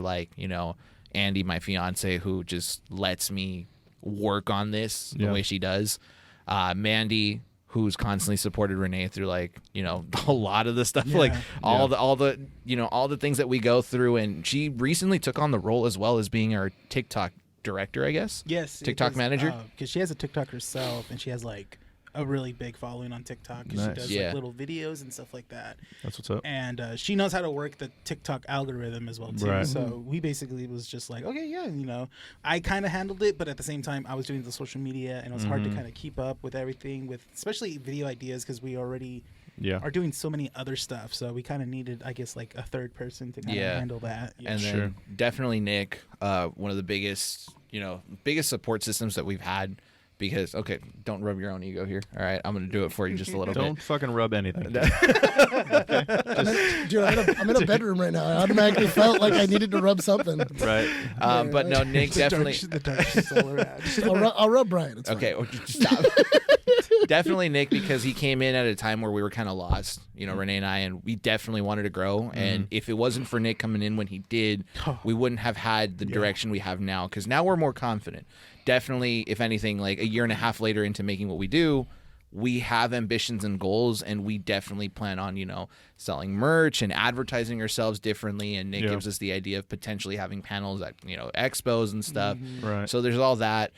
Andy, my fiance, who just lets me work on this the way she does. Mandy, who's constantly supported Rene through a lot of the stuff, all the things that we go through. And she recently took on the role as well as being our TikTok director, I guess. Yes. TikTok manager. Because she has a TikTok herself, and she has a really big following on TikTok. 'Cause Nice. she does little videos and stuff like that. That's what's up. And she knows how to work the TikTok algorithm as well too. Right. So we basically was just like, okay, I kind of handled it, but at the same time, I was doing the social media, and it was hard to kind of keep up with everything, with especially video ideas, because we already are doing so many other stuff. So we kind of needed, I guess, like a third person to kind of handle that. Yeah. And then definitely Nick, one of the biggest support systems that we've had. Because, okay, don't rub your own ego here. All right, I'm going to do it for you just a little bit. Don't fucking rub anything. Dude, I'm in a bedroom right now. I automatically felt like I needed to rub something. Right. But no, Nick definitely. The dark solar edge. I'll rub Brian. It's Okay, stop. Definitely Nick, because he came in at a time where we were kind of lost, Rene and I, and we definitely wanted to grow. And if it wasn't for Nick coming in when he did, we wouldn't have had the direction we have now, because now we're more confident. Definitely, if anything, like a year and a half later into making what we do, we have ambitions and goals, and we definitely plan on, selling merch and advertising ourselves differently. And Nick gives us the idea of potentially having panels at, expos and stuff. Right. So there's all that.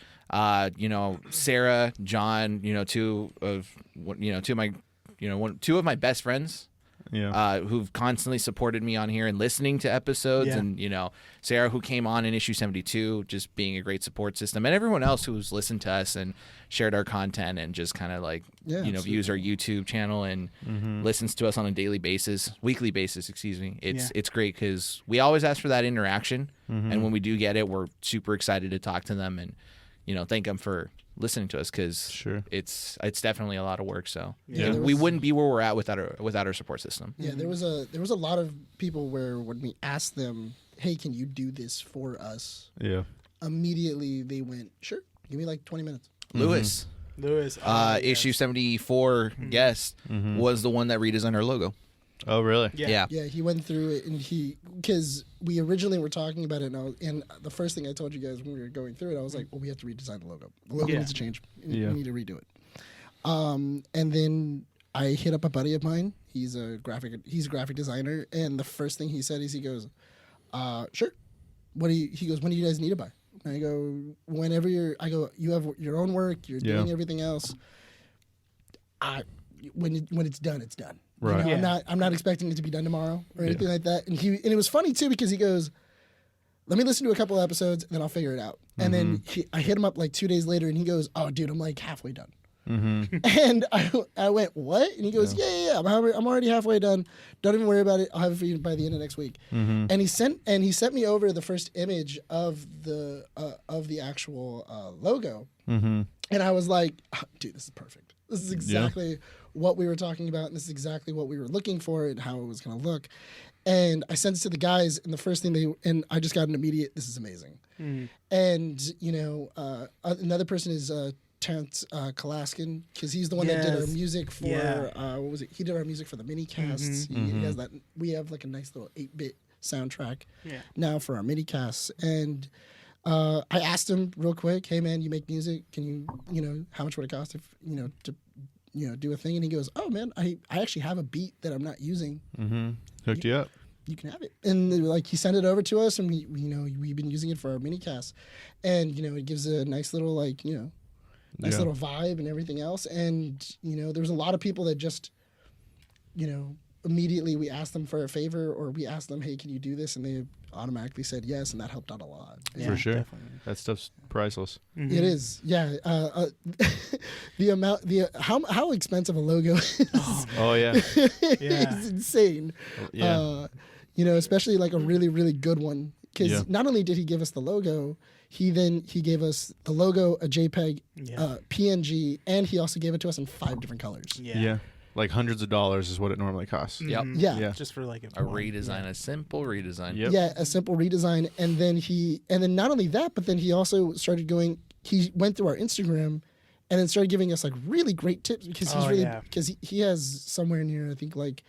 Sarah, John, two of my best friends. who've constantly supported me on here and listening to episodes, Yeah. and Sarah, who came on in issue 72, just being a great support system, and everyone else who's listened to us and shared our content and just kind of like views our YouTube channel and listens to us on a weekly basis. Excuse me. It's great because we always ask for that interaction, and when we do get it, we're super excited to talk to them and thank them for listening to us, because it's definitely a lot of work. So we wouldn't be where we're at without our support system. Yeah, there was a lot of people where when we asked them, "Hey, can you do this for us?" Yeah. Immediately they went, "Sure, give me like 20 minutes." Lewis, issue 74 guest was the one that redesigned our logo. Oh, really? Yeah. Yeah, he went through it, and because we originally were talking about it, and the first thing I told you guys when we were going through it, I was like, well, we have to redesign the logo. The logo needs to change. We need to redo it. And then I hit up a buddy of mine. He's a graphic designer, and the first thing he said is, he goes, "Sure." He goes, "When do you guys need it by?" And I go, "Whenever you have your own work, you're doing everything else. When it's done, it's done." Right. I'm not expecting it to be done tomorrow or anything like that. And it was funny too, because he goes, "Let me listen to a couple of episodes and then I'll figure it out." And then I hit him up like 2 days later, and he goes, "Oh, dude, I'm like halfway done." And I went, "What?" And he goes, "Yeah. I'm already halfway done. Don't even worry about it. I'll have it for you by the end of next week." And he sent me over the first image of the actual logo. And I was like, "Oh, dude, this is perfect. This is exactly what we were talking about, and this is exactly what we were looking for and how it was going to look." And I sent it to the guys, and the first thing I just got an immediate, "This is amazing." And another person is Terrence Kalaskin, because he's the one that did our music for what was it? He did our music for the mini casts. He has that. We have like a nice little 8-bit soundtrack now for our mini casts. And I asked him real quick, "Hey man, you make music? Can you how much would it cost if to do a thing?" And he goes, "Oh man, I actually have a beat that I'm not using. Hooked you up. You can have it." And like he sent it over to us, and we've been using it for our mini cast, and it gives a nice little little vibe and everything else. And there's a lot of people that just immediately we asked them for a favor, or we asked them, "Hey, can you do this?" And they automatically said yes, and that helped out a lot. For sure. Definitely. That stuff's priceless. It is, yeah. How expensive a logo is. Oh, yeah. It's insane. Yeah. Especially like a really, really good one. Because not only did he give us the logo, he gave us the logo, a JPEG, PNG, and he also gave it to us in 5 different colors. Yeah. Like hundreds of dollars is what it normally costs. Yep. Yeah. Just for like A redesign, a simple redesign. Yep. Yeah, a simple redesign. And then not only that, but then he also started he went through our Instagram and then started giving us like really great tips, because he has somewhere near, I think, like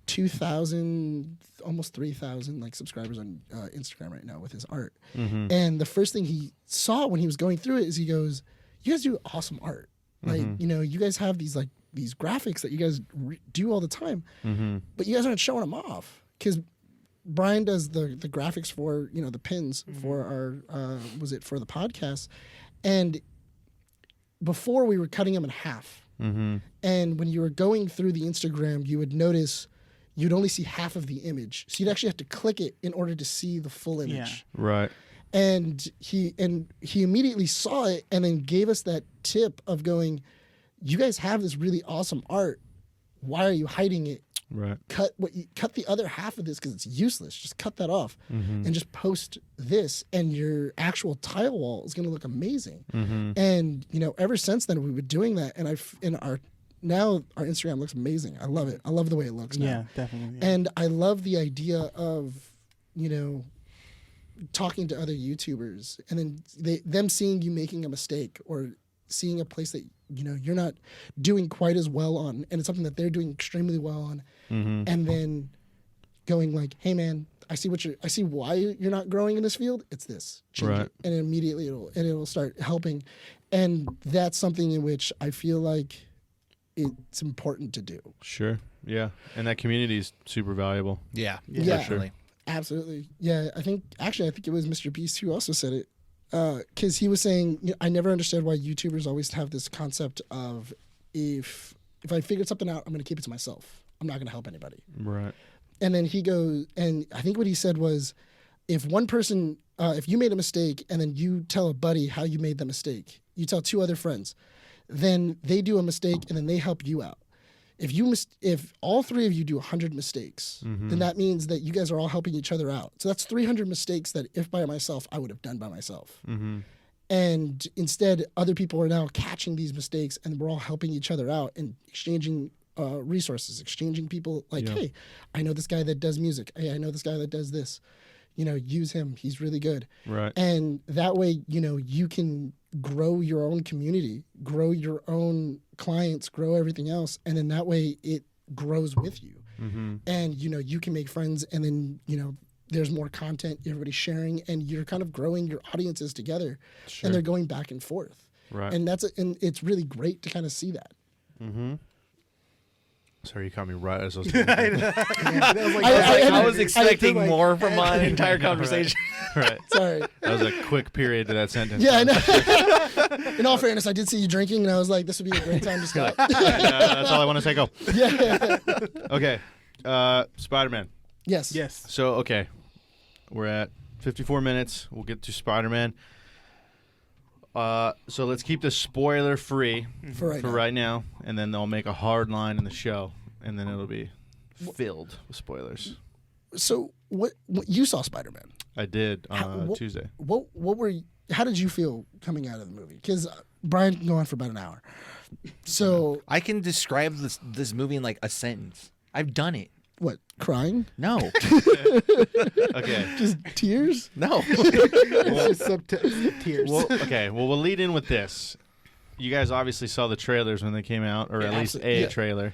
2,000, almost 3,000 like subscribers on Instagram right now with his art. And the first thing he saw when he was going through it is he goes, "You guys do awesome art. Like, you guys have these graphics that you guys do all the time, but you guys aren't showing them off." Because Bryan does the graphics for the pins for our for the podcast, and before we were cutting them in half, and when you were going through the Instagram, you would notice you'd only see half of the image, so you'd actually have to click it in order to see the full image. Right. And he immediately saw it and then gave us that tip of going, "You guys have this really awesome art. Why are you hiding it? Right. Cut the other half of this, because it's useless. Just cut that off and just post this, and your actual tile wall is going to look amazing." And ever since then we've been doing that, and now our Instagram looks amazing. I love it. I love the way it looks now. Yeah, definitely. Yeah. And I love the idea of talking to other YouTubers, and then them seeing you making a mistake, or seeing a place that you're not doing quite as well on, and it's something that they're doing extremely well on, and then going like, "Hey man, I see why you're not growing in this field. It's this. Change it." And immediately it'll start helping. And that's something in which I feel like it's important to do. Sure. Yeah. And that community is super valuable. Yeah. Definitely. Absolutely. Yeah. I think it was Mr. Beast who also said it. Because he was saying, I never understood why YouTubers always have this concept of, if I figured something out, I'm going to keep it to myself. I'm not going to help anybody. Right. And then he goes, and I think what he said was, if one person, if you made a mistake and then you tell a buddy how you made the mistake, you tell 2 other friends, then they do a mistake and then they help you out. If all 3 of you do 100 mistakes, then that means that you guys are all helping each other out. So that's 300 mistakes that if by myself, I would have done by myself. And instead, other people are now catching these mistakes and we're all helping each other out and exchanging resources, exchanging people like, hey, I know this guy that does music. Hey, I know this guy that does this. Use him. He's really good. Right. And that way, you can grow your own community, grow your own clients, grow everything else. And then that way it grows with you. And, you can make friends and then, there's more content, everybody's sharing, and you're kind of growing your audiences together and they're going back and forth. Right. And and it's really great to kind of see that. Sorry, you caught me right as I was I was expecting more from my entire conversation. Right. Sorry. That was a quick period to that sentence. Yeah, I know. In all fairness, I did see you drinking, and I was like, this would be a great time to stop. Yeah, that's all I want to say. Go. Yeah. Okay. Spider-Man. Yes. Yes. So, okay. We're at 54 minutes. We'll get to Spider-Man. So let's keep this spoiler free For right now, and then they'll make a hard line in the show, and then it'll be filled with spoilers. So what you saw Spider-Man? I did Tuesday. How did you feel coming out of the movie? Because Brian can go on for about an hour. So I can describe this movie in like a sentence. I've done it. what? Crying? No. Okay. Just tears? No. It's just tears. Well, okay. Well, we'll lead in with this. You guys obviously saw the trailers when they came out, or at least a trailer.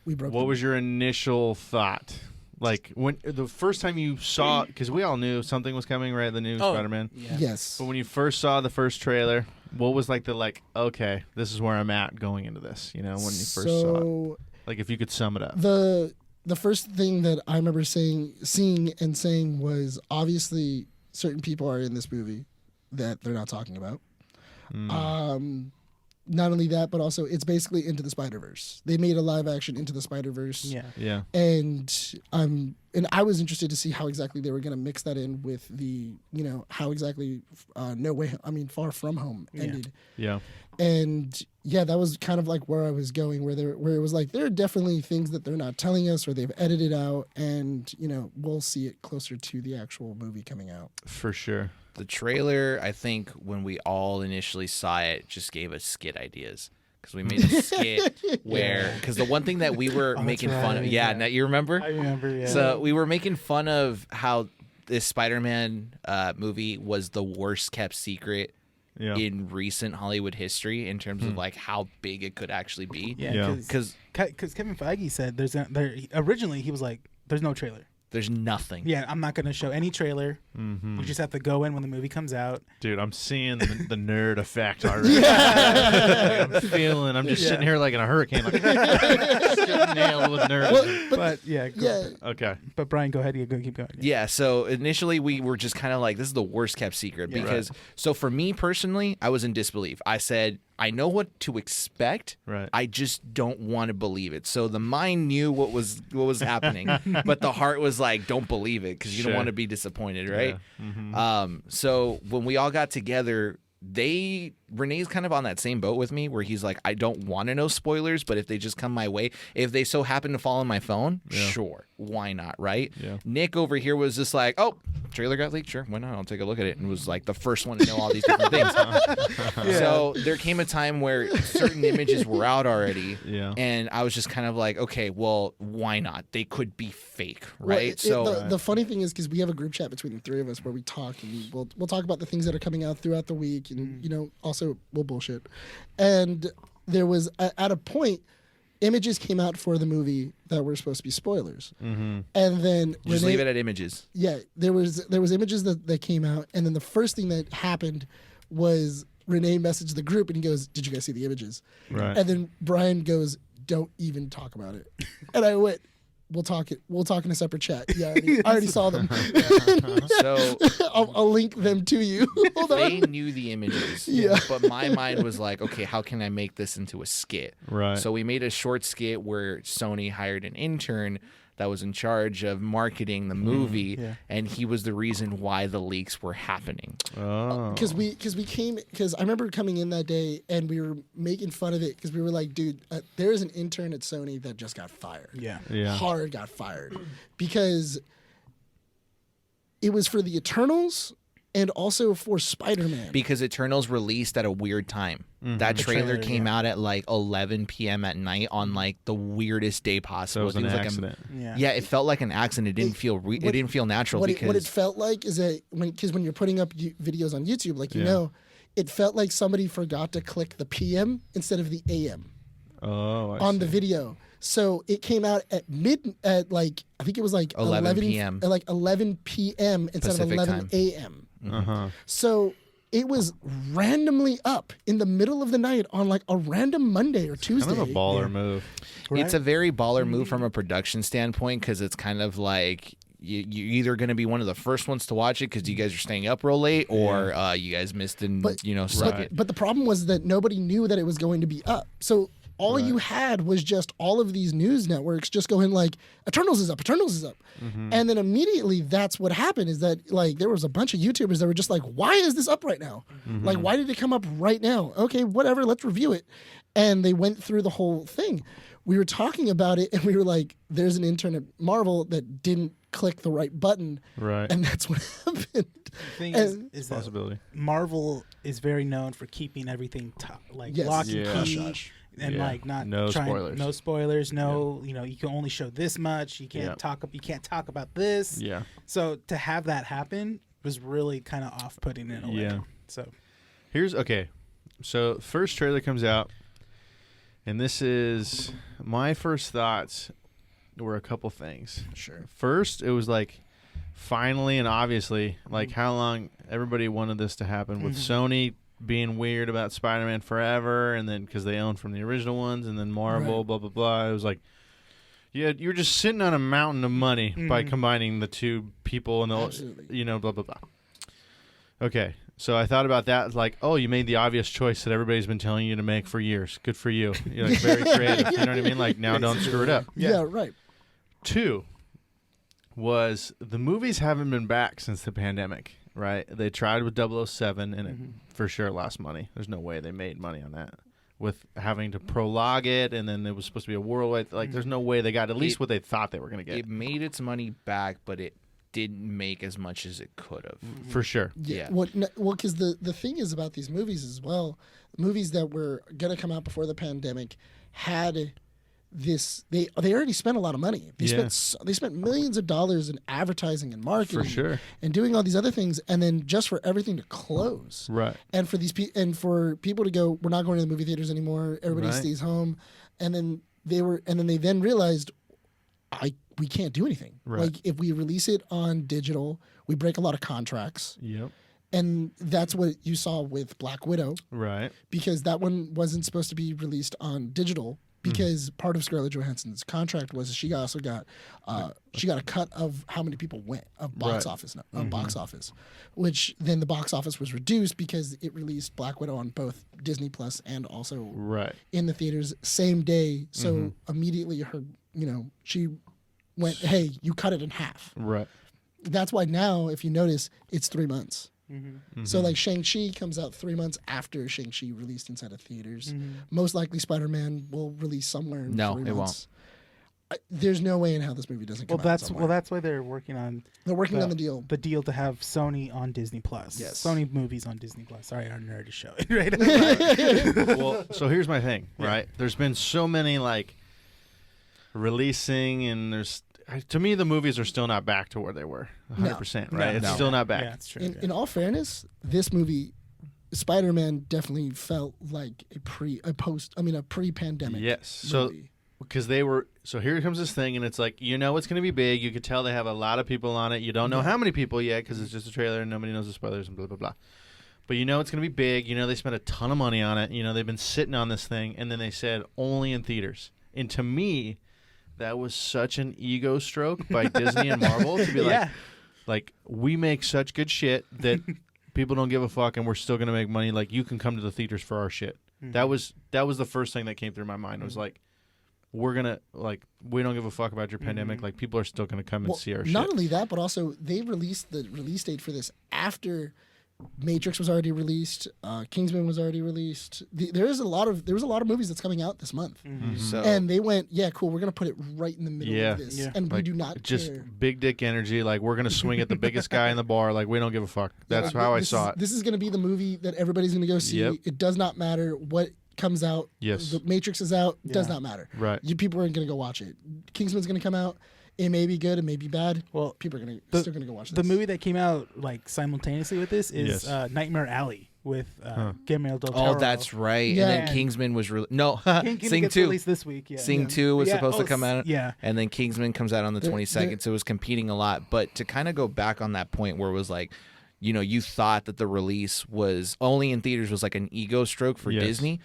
We broke. What was your initial thought? Like when the first time you saw, because we all knew something was coming, right? The new Spider-Man. Yeah. Yes. But when you first saw the first trailer, what was okay, this is where I'm at going into this. When you first saw it, like if you could sum it up. The first thing that I remember seeing and saying was obviously certain people are in this movie that they're not talking about. Not only that, but also it's basically Into the Spider-Verse. They made a live action Into the Spider-Verse. Yeah. Yeah. And I was interested to see how exactly they were going to mix that in with the, how exactly Far From Home ended. Yeah. And yeah, that was kind of like where I was going, where it was like there are definitely things that they're not telling us or they've edited out, and we'll see it closer to the actual movie coming out. For sure. The trailer, I think, when we all initially saw it, just gave us skit ideas. Because we made a skit where, because the one thing that we were making fun of, now you remember? I remember, yeah. So we were making fun of how this Spider-Man movie was the worst kept secret in recent Hollywood history in terms of like how big it could actually be. Yeah. Because Kevin Feige said originally he was like, there's no trailer. there's nothing. Yeah, I'm not going to show any trailer. Mm-hmm. We just have to go in when the movie comes out. Dude, I'm seeing the nerd effect already. I'm just sitting here like in a hurricane, like nailed with nerds. Well, Okay. But Brian, go ahead. You keep going. Yeah, so initially we were just kind of like, this is the worst kept secret because, so for me personally, I was in disbelief. I said, I know what to expect. Right. I just don't want to believe it. So the mind knew what was happening, but the heart was like, don't believe it because you don't want to be disappointed, right? Yeah. Mm-hmm. So when we all got together, Renee's kind of on that same boat with me where he's like, I don't want to know spoilers, but if they just come my way, if they so happen to fall on my phone, sure, why not, right? Yeah. Nick over here was just like, oh, trailer got leaked, sure, why not? I'll take a look at it, and was like the first one to know all these different things. So there came a time where certain images were out already, and I was just kind of like, okay, well, why not? They could be fake, right? The funny thing is, because we have a group chat between the three of us where we talk, and we'll talk about the things that are coming out throughout the week, and also we'll bullshit. And there was at a point, images came out for the movie that were supposed to be spoilers, and then just leave it at images. Yeah, there was images that came out, and then the first thing that happened was Rene messaged the group and he goes, "Did you guys see the images?" Right. And then Brian goes, "Don't even talk about it." And I went, we'll talk in a separate chat. Yeah, I already saw them. So I'll link them to you. Hold they on. knew the images. Yeah. But my mind was like, okay, how can I make this into a skit? Right. So we made a short skit where Sony hired an intern that was in charge of marketing the movie, and he was the reason why the leaks were happening. Oh. Because I remember coming in that day and we were making fun of it because we were like, dude, there is an intern at Sony that just got fired. Yeah. Hard got fired because it was for the Eternals and also for Spider-Man. Because Eternals released at a weird time. That trailer came out at like 11 p.m. at night on like the weirdest day So possible. it was an like accident. yeah, it felt like an accident. It didn't feel it didn't feel natural What because it felt like is that when you're putting up videos on YouTube, like it felt like somebody forgot to click the PM instead of the AM Oh, I on see. the video. So it came out at like I think it was like 11 p.m. Like 11 p.m. instead Pacific of 11 time. a.m. Uh-huh. So it was randomly up in the middle of the night on like a random Monday or Tuesday. Kind of a baller move. it's a very baller move from a production standpoint because it's kind of like you're either going to be one of the first ones to watch it because you guys are staying up real late, or you guys missed and suck it. But the problem was that nobody knew that it was going to be up. So all you had was just all of these news networks just going like, Eternals is up, Eternals is up. And then immediately that's what happened is that like there was a bunch of YouTubers that were just like, why is this up right now? Like, why did it come up right now? Okay, whatever, let's review it. And they went through the whole thing. We were talking about it and we were like, there's an intern at Marvel that didn't click the right button. Right. And that's what happened. The thing is that Possibility. Marvel is very known for keeping everything lock Yeah. and key. Hush. And Yeah. like not No trying, spoilers. no spoilers, no, you can only show this much. You can't Yeah. talk about this. Yeah. So to have that happen was really kind of off-putting in a way. Yeah. So Okay. So first trailer comes out, and this is my first thoughts were a couple things. Sure. First, it was like finally and obviously like how long everybody wanted this to happen with Sony being weird about Spider-Man Forever, and then because they own from the original ones, and then Marvel, blah blah blah. It was like, yeah, you're just sitting on a mountain of money by combining the two people and the Absolutely. blah blah blah. Okay, so I thought about that. Like, oh, you made the obvious choice that everybody's been telling you to make for years. Good for you. You're like very creative. You know what I mean? Like now, don't screw it up. Yeah, right. 2 was the movies haven't been back since the pandemic, right? They tried with 007 and it for sure lost money. There's no way they made money on that with having to prologue it, and then it was supposed to be a worldwide. Like, there's no way they got at least what they thought they were going to get. It made its money back, but it didn't make as much as it could have. For sure. Yeah. Well, because the thing is about these movies as well, movies that were going to come out before the pandemic had this. They already spent a lot of money. They spent millions of dollars in advertising and marketing, For sure. and doing all these other things, and then just for everything to close, Right. and for for people to go, we're not going to the movie theaters anymore. Everybody Right. stays home, and then they realized, we can't do anything. Right. Like if we release it on digital, we break a lot of contracts. Yep. And that's what you saw with Black Widow, Right. because that one wasn't supposed to be released on digital because part of Scarlett Johansson's contract was she also got she got a cut of how many people went of box office, which then the box office was reduced because it released Black Widow on both Disney Plus and also Right. in the theaters same day. So immediately she went, hey, you cut it in half. Right. That's why now, if you notice, it's 3 months. So like Shang-Chi comes out 3 months after Shang-Chi released inside of theaters. Most likely Spider-Man will release somewhere in 3 months. No, it won't. There's no way in hell this movie doesn't come out somewhere. that's why they're working on They're working on the deal. The deal to have Sony on Disney Plus. Yes. Sony movies on Disney Plus. Sorry, our nerd show. Right. Well, so here's my thing, right? There's been so many like releasing, and to me the movies are still not back to where they were 100%, right? It's still not back. Yeah, it's true. In all fairness, this movie, Spider-Man, definitely felt like a pre-pandemic. Yes. So movie. because here comes this thing, and it's like, it's going to be big. You could tell they have a lot of people on it. You don't know how many people yet because it's just a trailer and nobody knows the spoilers and blah blah blah. But it's going to be big. They spent a ton of money on it. They've been sitting on this thing, and then they said only in theaters. And to me, that was such an ego stroke by Disney and Marvel to be like, we make such good shit that people don't give a fuck, and we're still gonna make money. Like, you can come to the theaters for our shit. Mm-hmm. That was the first thing that came through my mind. It was like, we're gonna we don't give a fuck about your pandemic. Like, people are still gonna come and see our shit. Not only that, but also they released the release date for this after Matrix was already released, Kingsman was already released. There was a lot of movies that's coming out this month, So and they went, yeah, cool, we're gonna put it right in the middle of this, and we do not just care. big dick energy. Like, we're gonna swing at the biggest guy in the bar. Like, we don't give a fuck. That's how I saw it. This is gonna be the movie that everybody's gonna go see. Yep. It does not matter what comes out. Yes. The Matrix is out. It does not matter. Right. People are gonna go watch it. Kingsman's gonna come out. It may be good, it may be bad. Well, people are still gonna go watch this. The movie that came out like simultaneously with this is Nightmare Alley with Guillermo del Toro. Oh, that's right. Yeah. And then Kingsman was no Sing gets 2 released this week. Yeah. Sing 2 was supposed to come out. Yeah. And then Kingsman comes out on the 22nd, so it was competing a lot. But to kind of go back on that point where it was like, you know, you thought that the release was only in theaters was like an ego stroke for Disney.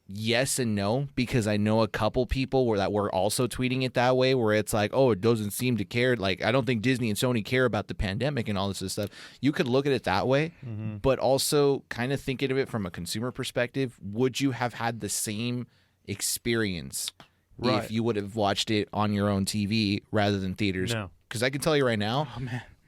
Yes and no, because I know a couple people that were also tweeting it that way, where it's like, oh, it doesn't seem to care. Like, I don't think Disney and Sony care about the pandemic and all this stuff. You could look at it that way, but also kind of thinking of it from a consumer perspective. Would you have had the same experience if you would have watched it on your own TV rather than theaters? No. Because I can tell you right now,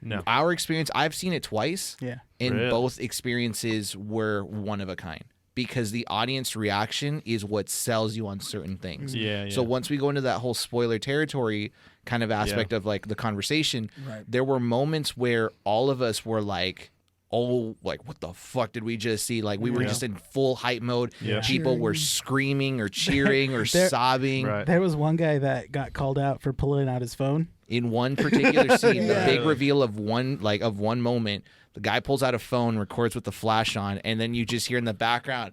No. our experience, I've seen it twice, and Really? both experiences were one of a kind. Because the audience reaction is what sells you on certain things. So once we go into that whole spoiler territory kind of aspect of like the conversation, there were moments where all of us were like, oh, like, what the fuck did we just see? Like, we were just in full hype mode. People were screaming or cheering or sobbing. There was one guy that got called out for pulling out his phone. In one particular scene, the big reveal of one moment, the guy pulls out a phone, records with the flash on, and then you just hear in the background,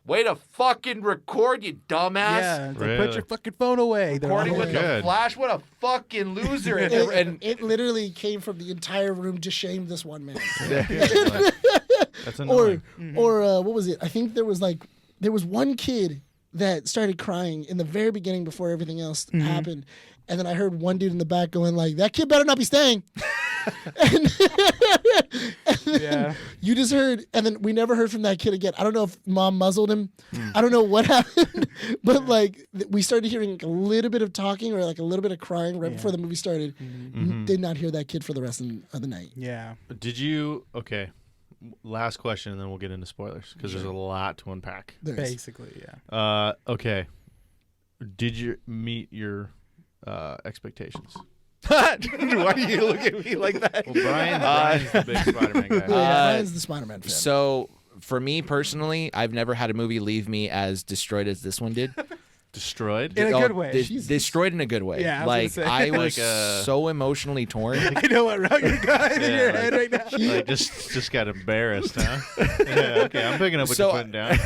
way to fucking record, you dumbass. Yeah, like, put your fucking phone away. Recording with the flash, what a fucking loser. and it literally came from the entire room to shame this one man. That's annoying. Or what was it? I think there was one kid that started crying in the very beginning before everything else happened. And then I heard one dude in the back going like, that kid better not be staying. and then you just heard, and then we never heard from that kid again. I don't know if mom muzzled him. I don't know what happened, but like we started hearing like a little bit of talking or like a little bit of crying right before the movie started. Did not hear that kid for the rest of the night. Yeah. Did you? Okay. Last question, and then we'll get into spoilers because there's a lot to unpack. Basically, yeah. Okay. Did you meet your expectations? why do you look at me like that? Well, Brian's the big Spider-Man guy. Brian's the Spider-Man fan. So for me personally, I've never had a movie leave me as destroyed as this one did. Destroyed? In a good way. Destroyed in a good way. Yeah, I was so emotionally torn. I know what route you're going in your head right now. Like just got embarrassed, huh? Yeah, okay, I'm picking up what you're putting down.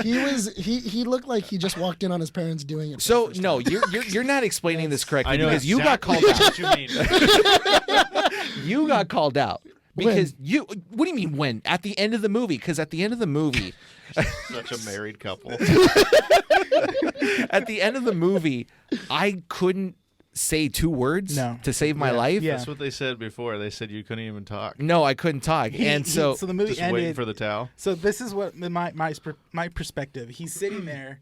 He looked like he just walked in on his parents doing it. So no, you're not explaining this correctly because you got called out. What you mean. You got called out. Because what do you mean when? At the end of the movie. Because at the end of the movie. Such a married couple. At the end of the movie, I couldn't say 2 words to save my life. That's what they said before. They said you couldn't even talk. No, I couldn't talk. So the movie just ended. Waiting for the towel. So this is what my perspective. He's sitting there.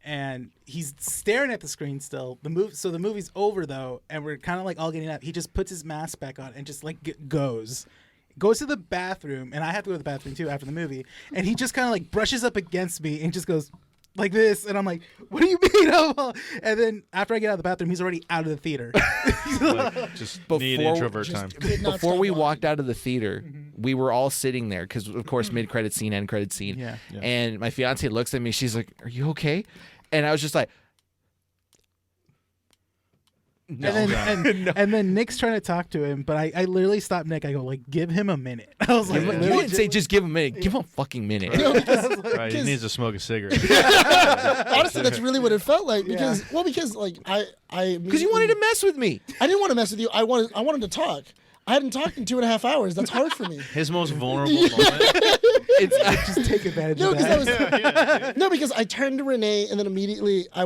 And he's staring at the screen still. So the movie's over though, and we're kind of like all getting up. He just puts his mask back on and just like goes to the bathroom, and I have to go to the bathroom too after the movie. And he just kind of like brushes up against me and just goes like this, and I'm like, "What do you mean?" And then after I get out of the bathroom, he's already out of the theater. Just need introvert time. Before we walked out of the theater, we were all sitting there because, of course, mid-credit scene, end-credit scene. Yeah. And my fiance looks at me. She's like, "Are you okay?" And I was just like, no. And then Nick's trying to talk to him, but I literally stopped Nick. I go, like, give him a minute. I was like, you didn't say just give him a minute. Give him a fucking minute. Right, he needs to smoke a cigarette. Honestly, that's really what it felt like because like because you wanted to mess with me. I didn't want to mess with you. I wanted to talk. I hadn't talked in 2.5 hours. That's hard for me. His most vulnerable moment. Just take advantage of that. No, because I turned to Rene and then immediately I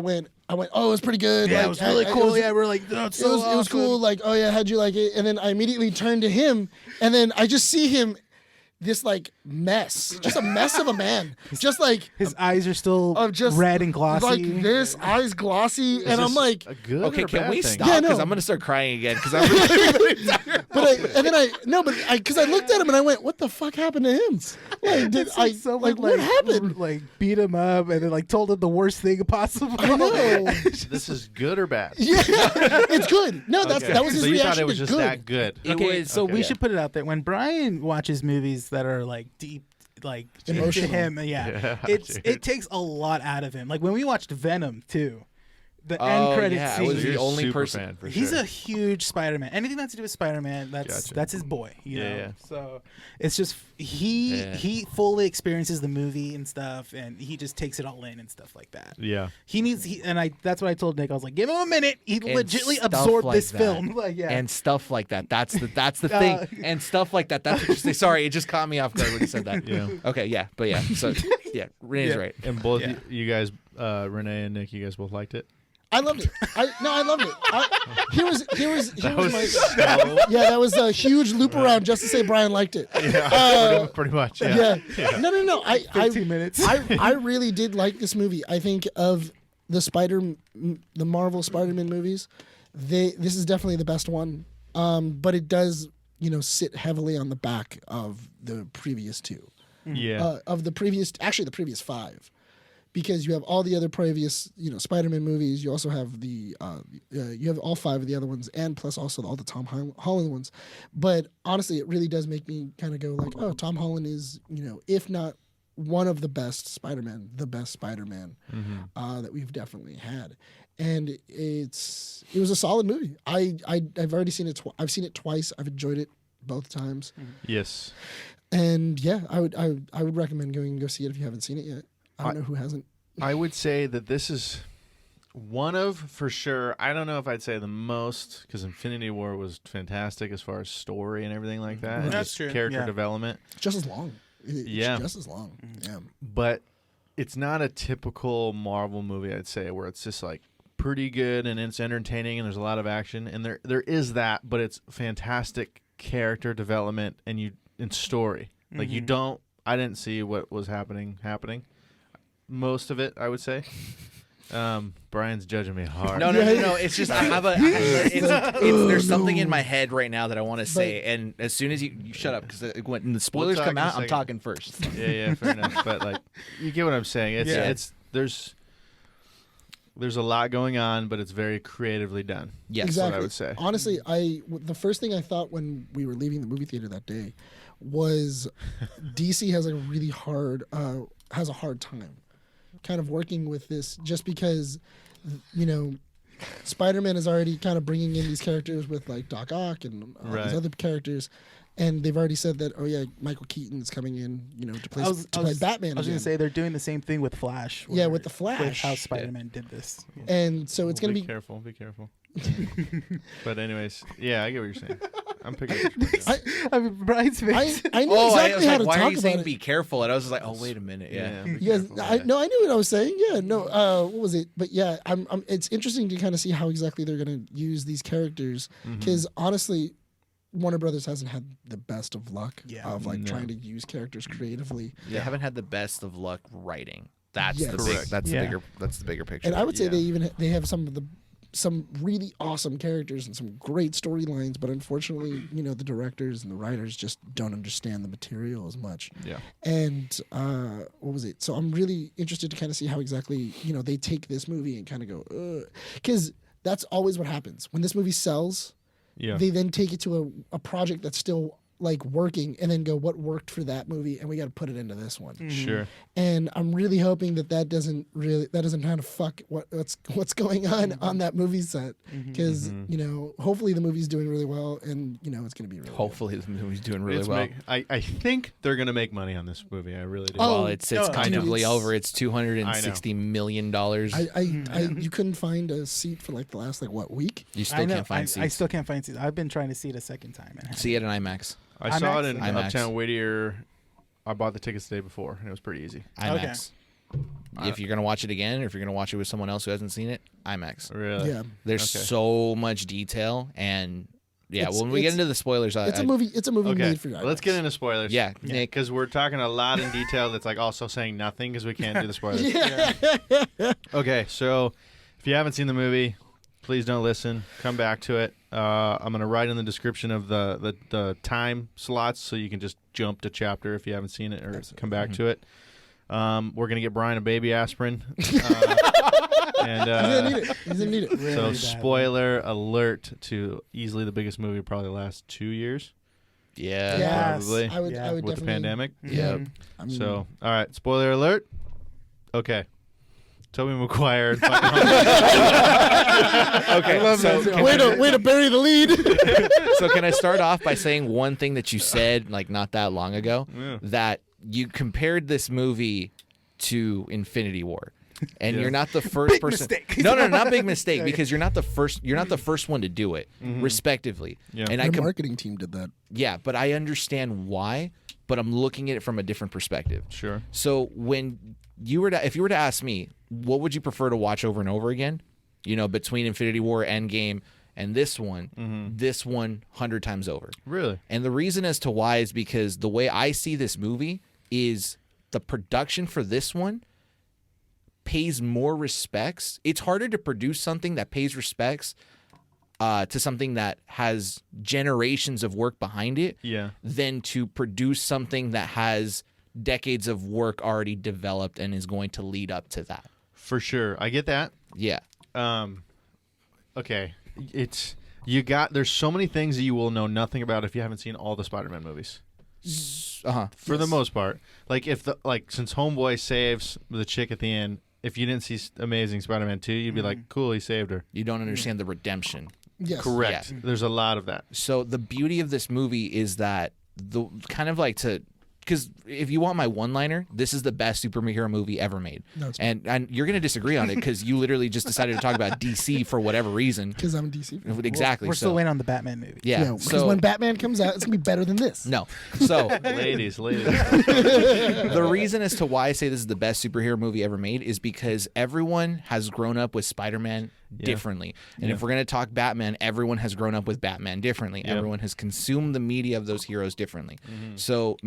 I went, oh, it was pretty good. Yeah, like, it was really cool. It was, Yeah, we're like, that's so it was awesome. cool. Like, oh yeah, how'd you like it? And then I immediately turned to him, and then I just see him, this like mess, just a mess of a man, just like His eyes are still just red and glossy. like this, eyes glossy, and I'm like, a good Okay, or can bad we thing? stop? Yeah, Because no. I'm gonna start crying again. Because I'm really tired. because I looked at him and I went, what the fuck happened to him? Like, did It's I someone, like what happened? Like beat him up and then like told him the worst thing possible. I know. This is good or bad? Yeah, it's good. No, Okay. that was his so you reaction. thought it was to just good. that good. Okay, so Okay. we should put it out there. When Brian watches movies that are like deep, like into Emotional. him, Yeah, it dude. takes a lot out of him. Like when we watched Venom 2, the Oh, end credit yeah, I scene. was You're the a only super person. fan for He's sure. a huge Spider-Man. Anything that's to do with Spider-Man, Gotcha. that's his boy. You Yeah, know? yeah. So it's just he fully experiences the movie and stuff, and he just takes it all in and stuff like that. Yeah. That's what I told Nick. I was like, give him a minute. He And legitimately stuff absorbed like this that. film. Like, yeah. And stuff like that. That's the thing. And stuff like that. That's what you say. Sorry, it just caught me off guard when you said that. Yeah. Okay, yeah, but yeah. So yeah, Renee's Yeah. right. And both Yeah. you guys, Renee and Nick, you guys both liked it. I loved it. I loved it. Here was That was my so, yeah. That was a huge loop around just to say Brian liked it. pretty much. Yeah. Yeah. No. 15 minutes. I really did like this movie. I think of the Marvel Spider-Man movies, this is definitely the best one. But it does, sit heavily on the back of the previous two. Yeah. The previous 5. Because you have all the other previous, Spider-Man movies. You also have you have all 5 of the other ones, and plus also all the Tom Holland ones. But honestly, it really does make me kind of go like, oh, Tom Holland is, if not one of the best Spider-Man, the best Spider-Man that we've definitely had. And it was a solid movie. I've already seen it. I've seen it twice. I've enjoyed it both times. Yes. And yeah, I would recommend going and go see it if you haven't seen it yet. I don't know who hasn't. I would say that this is one of, for sure. I don't know if I'd say the most, because Infinity War was fantastic as far as story and everything like that. and That's just true, Character yeah. development. Just as long. It's Yeah. just as long. Yeah. But it's not a typical Marvel movie, I'd say, where it's just like pretty good and it's entertaining and there's a lot of action. And there is that, but it's fantastic character development and story. Like I didn't see what was happening. Most of it, I would say. Brian's judging me hard. No. It's just I have there's something in my head right now that I want to say, and as soon as you shut up, because when the spoilers talk come in a out, I'm second. talking first. Yeah, fair enough. But like, you get what I'm saying. There's a lot going on, but it's very creatively done. Yes, Exactly. what I would say. Honestly, the first thing I thought when we were leaving the movie theater that day was DC has a hard time kind of working with this, just because Spider-Man is already kind of bringing in these characters with like Doc Ock and all Right. these other characters. And they've already said that, oh yeah, Michael Keaton's coming in, to play Batman. I was going again. to say they're doing the same thing with Flash. Yeah, where- with the Flash. With how Spider-Man did this. Yeah. And so it's going to be careful. Be careful. But anyways, yeah, I get what you're saying. I'm picking. Up what you're saying. I mean, Brian's face. I know I was exactly how like, to why talk are you about saying it. be careful? And I was just like, oh, wait a minute. Yeah. be Yes, careful. I knew what I was saying. Yeah, no, what was it? But yeah, it's interesting to kind of see how exactly they're going to use these characters, because honestly, Warner Brothers hasn't had the best of luck of like trying to use characters creatively. They haven't had the best of luck writing. That's Yes. the Correct. that's the bigger picture. And I would say Yeah. they have some really awesome characters and some great storylines, but unfortunately, the directors and the writers just don't understand the material as much. Yeah. And what was it? So I'm really interested to kind of see how exactly they take this movie and kind of go, because that's always what happens when this movie sells. Yeah. They then take it to a project that's still like working, and then go, what worked for that movie, and we got to put it into this one. Sure. And I'm really hoping that doesn't kind of fuck what's going on that movie set, because hopefully the movie's doing really well, and it's going to be really Hopefully the movie's doing really It's well. I think they're gonna make money on this movie. I really do. Oh, Well, it's no, kind of dude, over. It's $260 million. you couldn't find a seat for like the last week. You I still know. can't find I seats. still can't find seats. I've been trying to see it a second time. And See it in IMAX. I saw it in IMAX. Uptown Whittier. I bought the tickets the day before, and it was pretty easy. IMAX. if you're gonna watch it again, or if you're gonna watch it with someone else who hasn't seen it, IMAX. Really? Yeah, There's so much detail, and when we get into the spoilers, it's a movie. It's a movie Okay, made for IMAX. let's get into spoilers. Yeah, Nick, because we're talking a lot in detail that's like also saying nothing because we can't do the spoilers. Okay, so if you haven't seen the movie, please don't listen. Come back to it. I'm going to write in the description of the time slots so you can just jump to chapter if you haven't seen it or come back to it. We're going to get Bryan a baby aspirin. And He's gonna need it. Really so bad. spoiler alert to easily the biggest movie of probably the last 2 years yeah. Yes. probably I would. Yeah. I would with the definitely. pandemic. Yep. Mhm. I mean, So, all right, spoiler alert. Okay. Tobey Maguire. Okay, so way to bury the lead. so can I start off by saying one thing that you said like not that long ago, Yeah. that you compared this movie to Infinity War. And Yeah. you're not the first person. mistake. No, not big mistake, because you're not the first. You're not the first one to do it, respectively. Yeah. And Their marketing team did that. yeah, but I understand why. But I'm looking at it from a different perspective. Sure. So when if you were to ask me, what would you prefer to watch over and over again? You know, between Infinity War, Endgame, and this one, 100 times over. Really? And the reason as to why is because the way I see this movie is the production for this one pays more respects. It's harder to produce something that pays respects to something that has generations of work behind it Yeah. than to produce something that has decades of work already developed and is going to lead up to that. For sure. I get that. Yeah. Okay. There's so many things that you will know nothing about if you haven't seen all the Spider-Man movies. Uh-huh. For the most part. Like since Homeboy saves the chick at the end, if you didn't see Amazing Spider-Man 2, you'd be like, cool, he saved her. You don't understand the redemption. Yes. Correct. Yeah. There's a lot of that. So the beauty of this movie is that the kind of like because if you want my one-liner, this is the best superhero movie ever made. No, it's And you're going to disagree on it because you literally just decided to talk about DC for whatever reason. because I'm a DC fan. Exactly. We're still waiting on the Batman movie. Yeah. because So when Batman comes out, it's gonna be better than this. no. So Ladies. the reason as to why I say this is the best superhero movie ever made is because everyone has grown up with Spider-Man differently. And if we're going to talk Batman, everyone has grown up with Batman differently. Yeah. Everyone has consumed the media of those heroes differently. So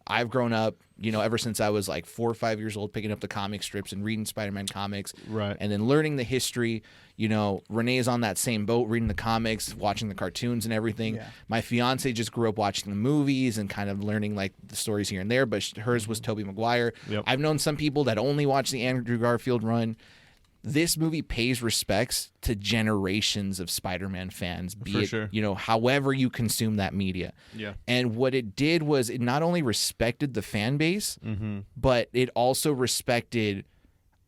I've grown up, ever since I was like 4 or 5 years old, picking up the comic strips and reading Spider-Man comics. Right. And then learning the history. Renee is on that same boat, reading the comics, watching the cartoons and everything. Yeah. My fiance just grew up watching the movies and kind of learning like the stories here and there, but hers was Tobey Maguire. Yep. I've known some people that only watch the Andrew Garfield run. This movie pays respects to generations of Spider-Man fans, be For it, sure. However you consume that media. Yeah. And what it did was it not only respected the fan base, but it also respected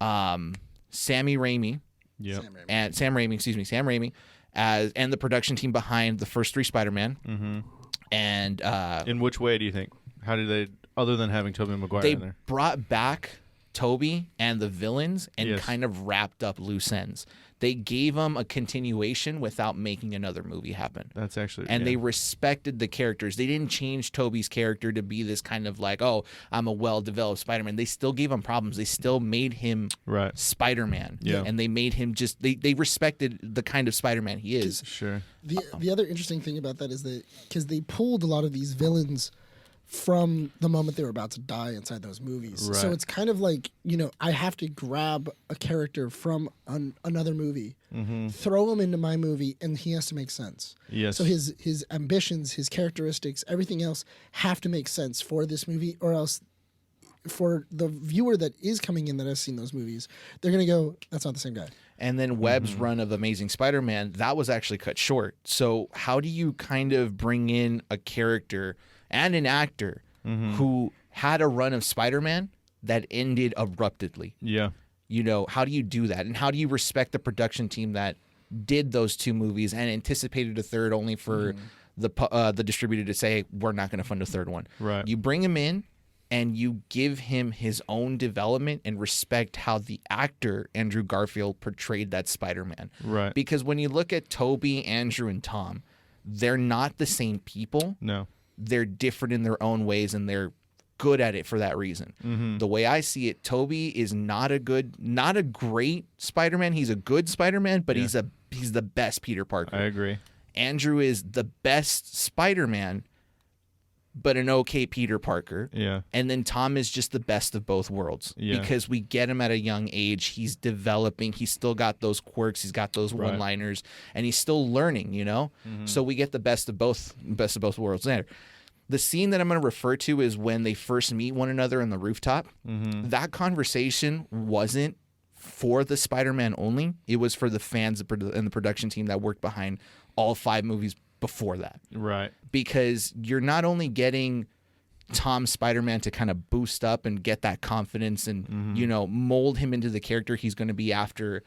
Sammy Raimi Yep. and Sam Raimi and the production team behind the first 3 Spider-Man. And In which way do you think? How did they, other than having Tobey Maguire they in there? brought back Toby and the villains and Yes. kind of wrapped up loose ends. They gave them a continuation without making another movie happen. That's actually And they respected the characters. They didn't change Toby's character to be this kind of like, oh, I'm a well-developed Spider-Man. They still gave him problems. They still made him Right. Spider-Man. Yeah. And they made him just they respected the kind of Spider-Man he is. Sure. The other interesting thing about that is that because they pulled a lot of these villains from the moment they were about to die inside those movies. So Right. it's kind of like, I have to grab a character from another movie, throw him into my movie, and he has to make sense. Yes. So his ambitions, his characteristics, everything else have to make sense for this movie, or else for the viewer that is coming in that has seen those movies, they're going to go, that's not the same guy. And then Webb's run of Amazing Spider-Man, that was actually cut short. So how do you kind of bring in a character and an actor who had a run of Spider-Man that ended abruptly? Yeah. How do you do that? And how do you respect the production team that did those 2 movies and anticipated a third only for the distributor to say, hey, we're not going to fund a third one? Right. You bring him in and you give him his own development and respect how the actor Andrew Garfield portrayed that Spider-Man. Right. Because when you look at Toby, Andrew, and Tom, they're not the same people. No. They're different in their own ways, and they're good at it for that reason. The way I see it, Tobey is not a great Spider-Man. He's a good Spider-Man, but he's the best Peter Parker. I agree. Andrew is the best Spider-Man, but an okay Peter Parker. Yeah. And then Tom is just the best of both worlds because we get him at a young age. He's developing. He's still got those quirks. He's got those one-liners, and he's still learning, you know? So we get the best of both worlds there. The scene that I'm going to refer to is when they first meet one another on the rooftop. That conversation wasn't for the Spider-Man only. It was for the fans and the production team that worked behind all 5 movies before that. Right. Because you're not only getting Tom Spider-Man to kind of boost up and get that confidence and, you know, mold him into the character he's going to be after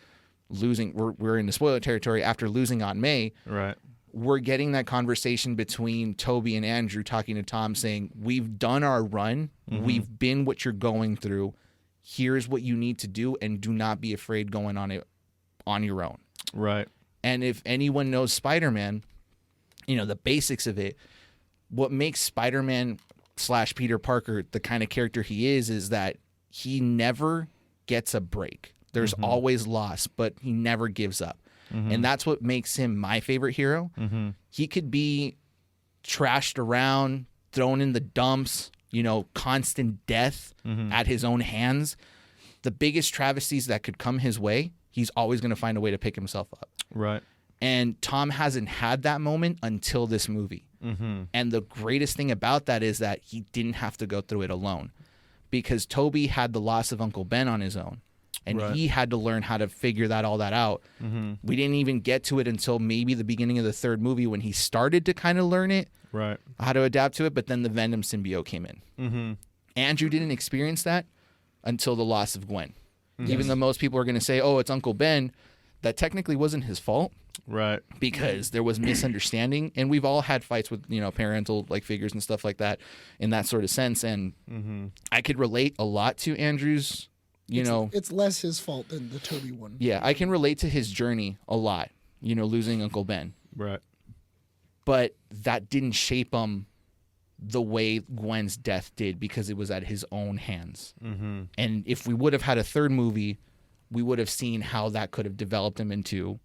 losing. We're in the spoiler territory after losing Aunt May. Right. We're getting that conversation between Tobey and Andrew talking to Tom saying, we've done our run. We've been what you're going through. Here's what you need to do, and do not be afraid going on it on your own. Right. And if anyone knows Spider-Man, you know, the basics of it, what makes Spider-Man / Peter Parker the kind of character he is that he never gets a break. There's always loss, but he never gives up. And that's what makes him my favorite hero. He could be trashed around, thrown in the dumps, you know, constant death at his own hands. The biggest travesties that could come his way, he's always going to find a way to pick himself up. Right. And Tom hasn't had that moment until this movie. And the greatest thing about that is that he didn't have to go through it alone, because Tobey had the loss of Uncle Ben on his own. And he had to learn how to figure all that out. We didn't even get to it until maybe the beginning of the 3rd movie when he started to kind of learn it, how to adapt to it. But then the Venom symbiote came in. Andrew didn't experience that until the loss of Gwen. Even though most people are going to say, oh, it's Uncle Ben, that technically wasn't his fault. Right. Because there was misunderstanding. And we've all had fights with, you know, parental like figures and stuff like that in that sort of sense. And I could relate a lot to Andrew's. It's less his fault than the Tobey one. Yeah, I can relate to his journey a lot, you know, losing Uncle Ben. Right. But that didn't shape him the way Gwen's death did, because it was at his own hands. And if we would have had a 3rd movie, we would have seen how that could have developed him into,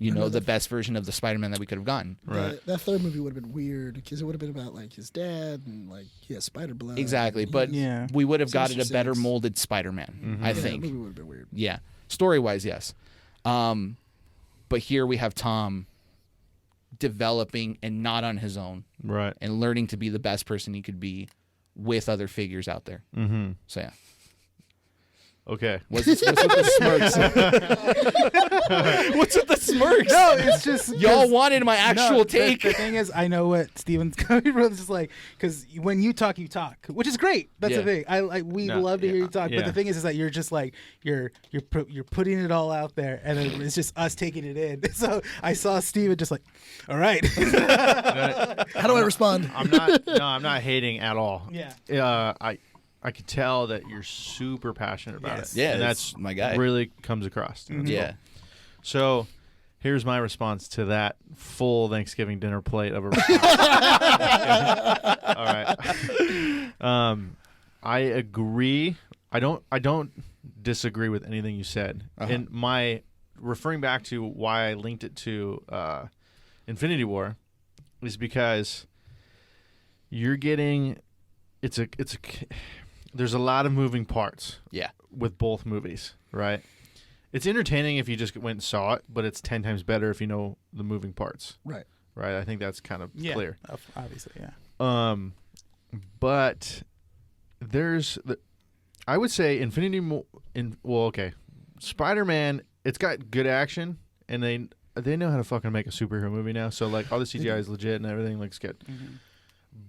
you know, the best version of the Spider-Man that we could have gotten. Right. That 3rd movie would have been weird, because it would have been about like his dad and like he has spider blood. Exactly, but we would have gotten a better molded Spider-Man, I think. That movie would have been weird. Yeah, story-wise, yes. But here we have Tom developing and not on his own, Right. and learning to be the best person he could be with other figures out there. So yeah. Okay. What's with the smirks? What's with the smirks? No, it's just Y'all wanted my actual take. The thing is, I know what Steven's coming from. It's just like, because when you talk, which is great. That's the thing. We love to hear you talk. But the thing is that you're just like you're putting it all out there, and then it's just us taking it in. So I saw Steven just like, all right. How do I respond? I'm not hating at all. Yeah. I could tell that you're super passionate about Yes. it. Yeah, and that's my guy. Really comes across. That's Yeah. cool. So here's my response to that full Thanksgiving dinner plate of a response. All right. I agree. I don't disagree with anything you said. And my referring back to why I linked it to Infinity War is because you're getting there's a lot of moving parts. Yeah. With both movies, right? It's entertaining if you just went and saw it, but it's 10 times better if you know the moving parts. Right. Right. I think that's kind of clear. Obviously, yeah. But I would say Spider-Man, it's got good action, and they know how to fucking make a superhero movie now. So like all the CGI is legit and everything looks good.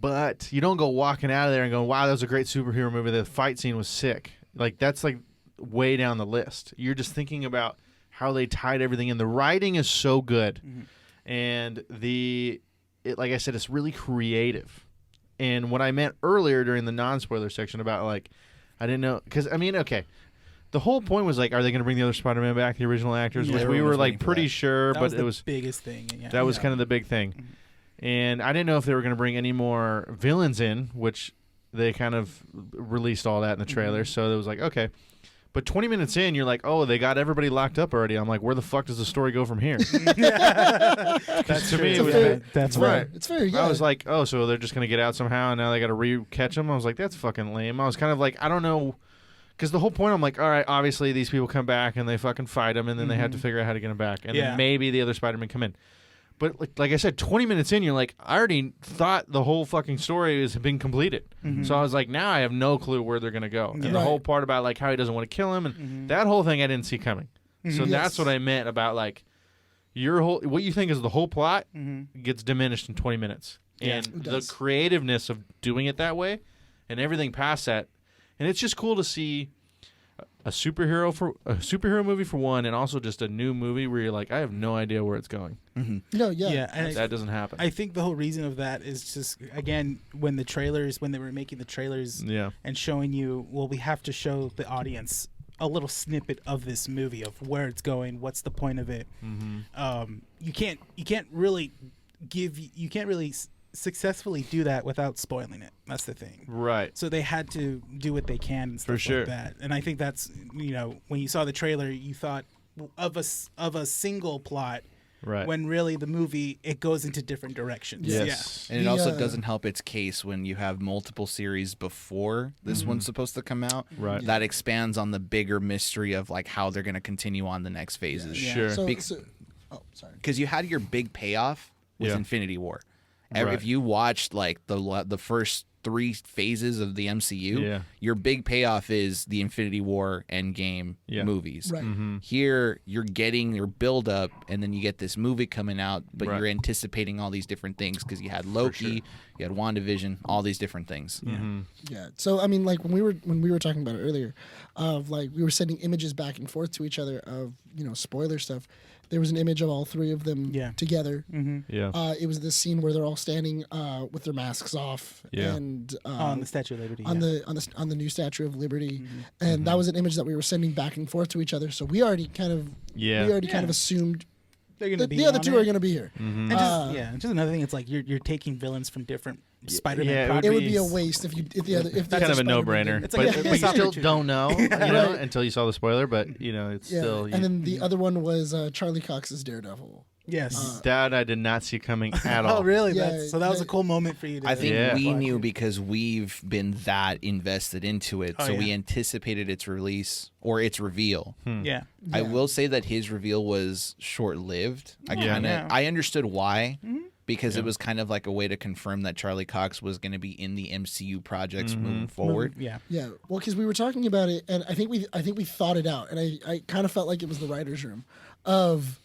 But you don't go walking out of there and going, wow, that was a great superhero movie. The fight scene was sick. Like that's like way down the list. You're just thinking about how they tied everything in. The writing is so good. And like I said, it's really creative. And what I meant earlier during the non-spoiler section about like, I didn't know, because I mean, okay, the whole point was like, are they going to bring the other Spider-Man back, the original actors? Which we were like pretty sure, but it was the biggest thing. Yeah. That was kind of the big thing. And I didn't know if they were going to bring any more villains in, which they kind of released all that in the trailer. So it was like, okay. But 20 minutes in, you're like, oh, they got everybody locked up already. I'm like, where the fuck does the story go from here? That's to me, true. it was That's right. right. It's very good. I was like, oh, so they're just going to get out somehow, and now they got to re-catch them? I was like, that's fucking lame. I was kind of like, I don't know. Because the whole point, I'm like, all right, obviously these people come back, and they fucking fight them, and then they have to figure out how to get them back. And then maybe the other Spider-Man come in. But like I said, 20 minutes in, you're like, I already thought the whole fucking story has been completed. So I was like, now I have no clue where they're going to go. And the whole part about like how he doesn't want to kill him, and that whole thing I didn't see coming. So that's what I meant about like what you think is the whole plot gets diminished in 20 minutes. And the creativeness of doing it that way and everything past that. And it's just cool to see a superhero movie for one, and also just a new movie where you're like, I have no idea where it's going. No, and that doesn't happen. I think the whole reason of that is just, again, when they were making the trailers and showing you, well, we have to show the audience a little snippet of this movie, of where it's going, what's the point of it. You can't really successfully do that without spoiling it. That's the thing. Right. So they had to do what they can and stuff For sure. like that. And I think that's, when you saw the trailer, you thought of a single plot. Right. When really the movie, it goes into different directions. Yes. And it also doesn't help its case when you have multiple series before this one's supposed to come out. Right. That expands on the bigger mystery of like how they're going to continue on the next phases. Sure. Sorry. Because you had your big payoff with Infinity War. Right. If you watched like the first 3 phases of the MCU, your big payoff is the Infinity War Endgame movies. Right. Here, you're getting your build up, and then you get this movie coming out, but Right. you're anticipating all these different things because you had Loki, you had WandaVision, all these different things. Yeah. So I mean, like when we were talking about it earlier, of like we were sending images back and forth to each other of spoiler stuff. There was an image of all 3 of them together. Yeah. It was this scene where they're all standing with their masks off and On the Statue of Liberty. on the new Statue of Liberty, and that was an image that we were sending back and forth to each other. So we already kind of kind of assumed They're gonna be the other on 2 it. are going to be here. And just another thing, it's like you're taking villains from different Spider-Man yeah, properties. It would be a waste if It's that's kind of a Spider-Man no-brainer. did. It's like But a you still opportunity. don't know, Right. until you saw the spoiler. But it's still. And then the other one was Charlie Cox's Daredevil. Yes. that I did not see coming at all. Oh, really? Yeah, So that was a cool moment for you to I think Yeah. we knew because we've been that invested into it, so we anticipated its release or its reveal. Yeah. I will say that his reveal was short-lived. I understood why, because it was kind of like a way to confirm that Charlie Cox was going to be in the MCU projects moving forward. Yeah. Yeah, well, because we were talking about it, and I think we thought it out, and I kind of felt like it was the writers' room of,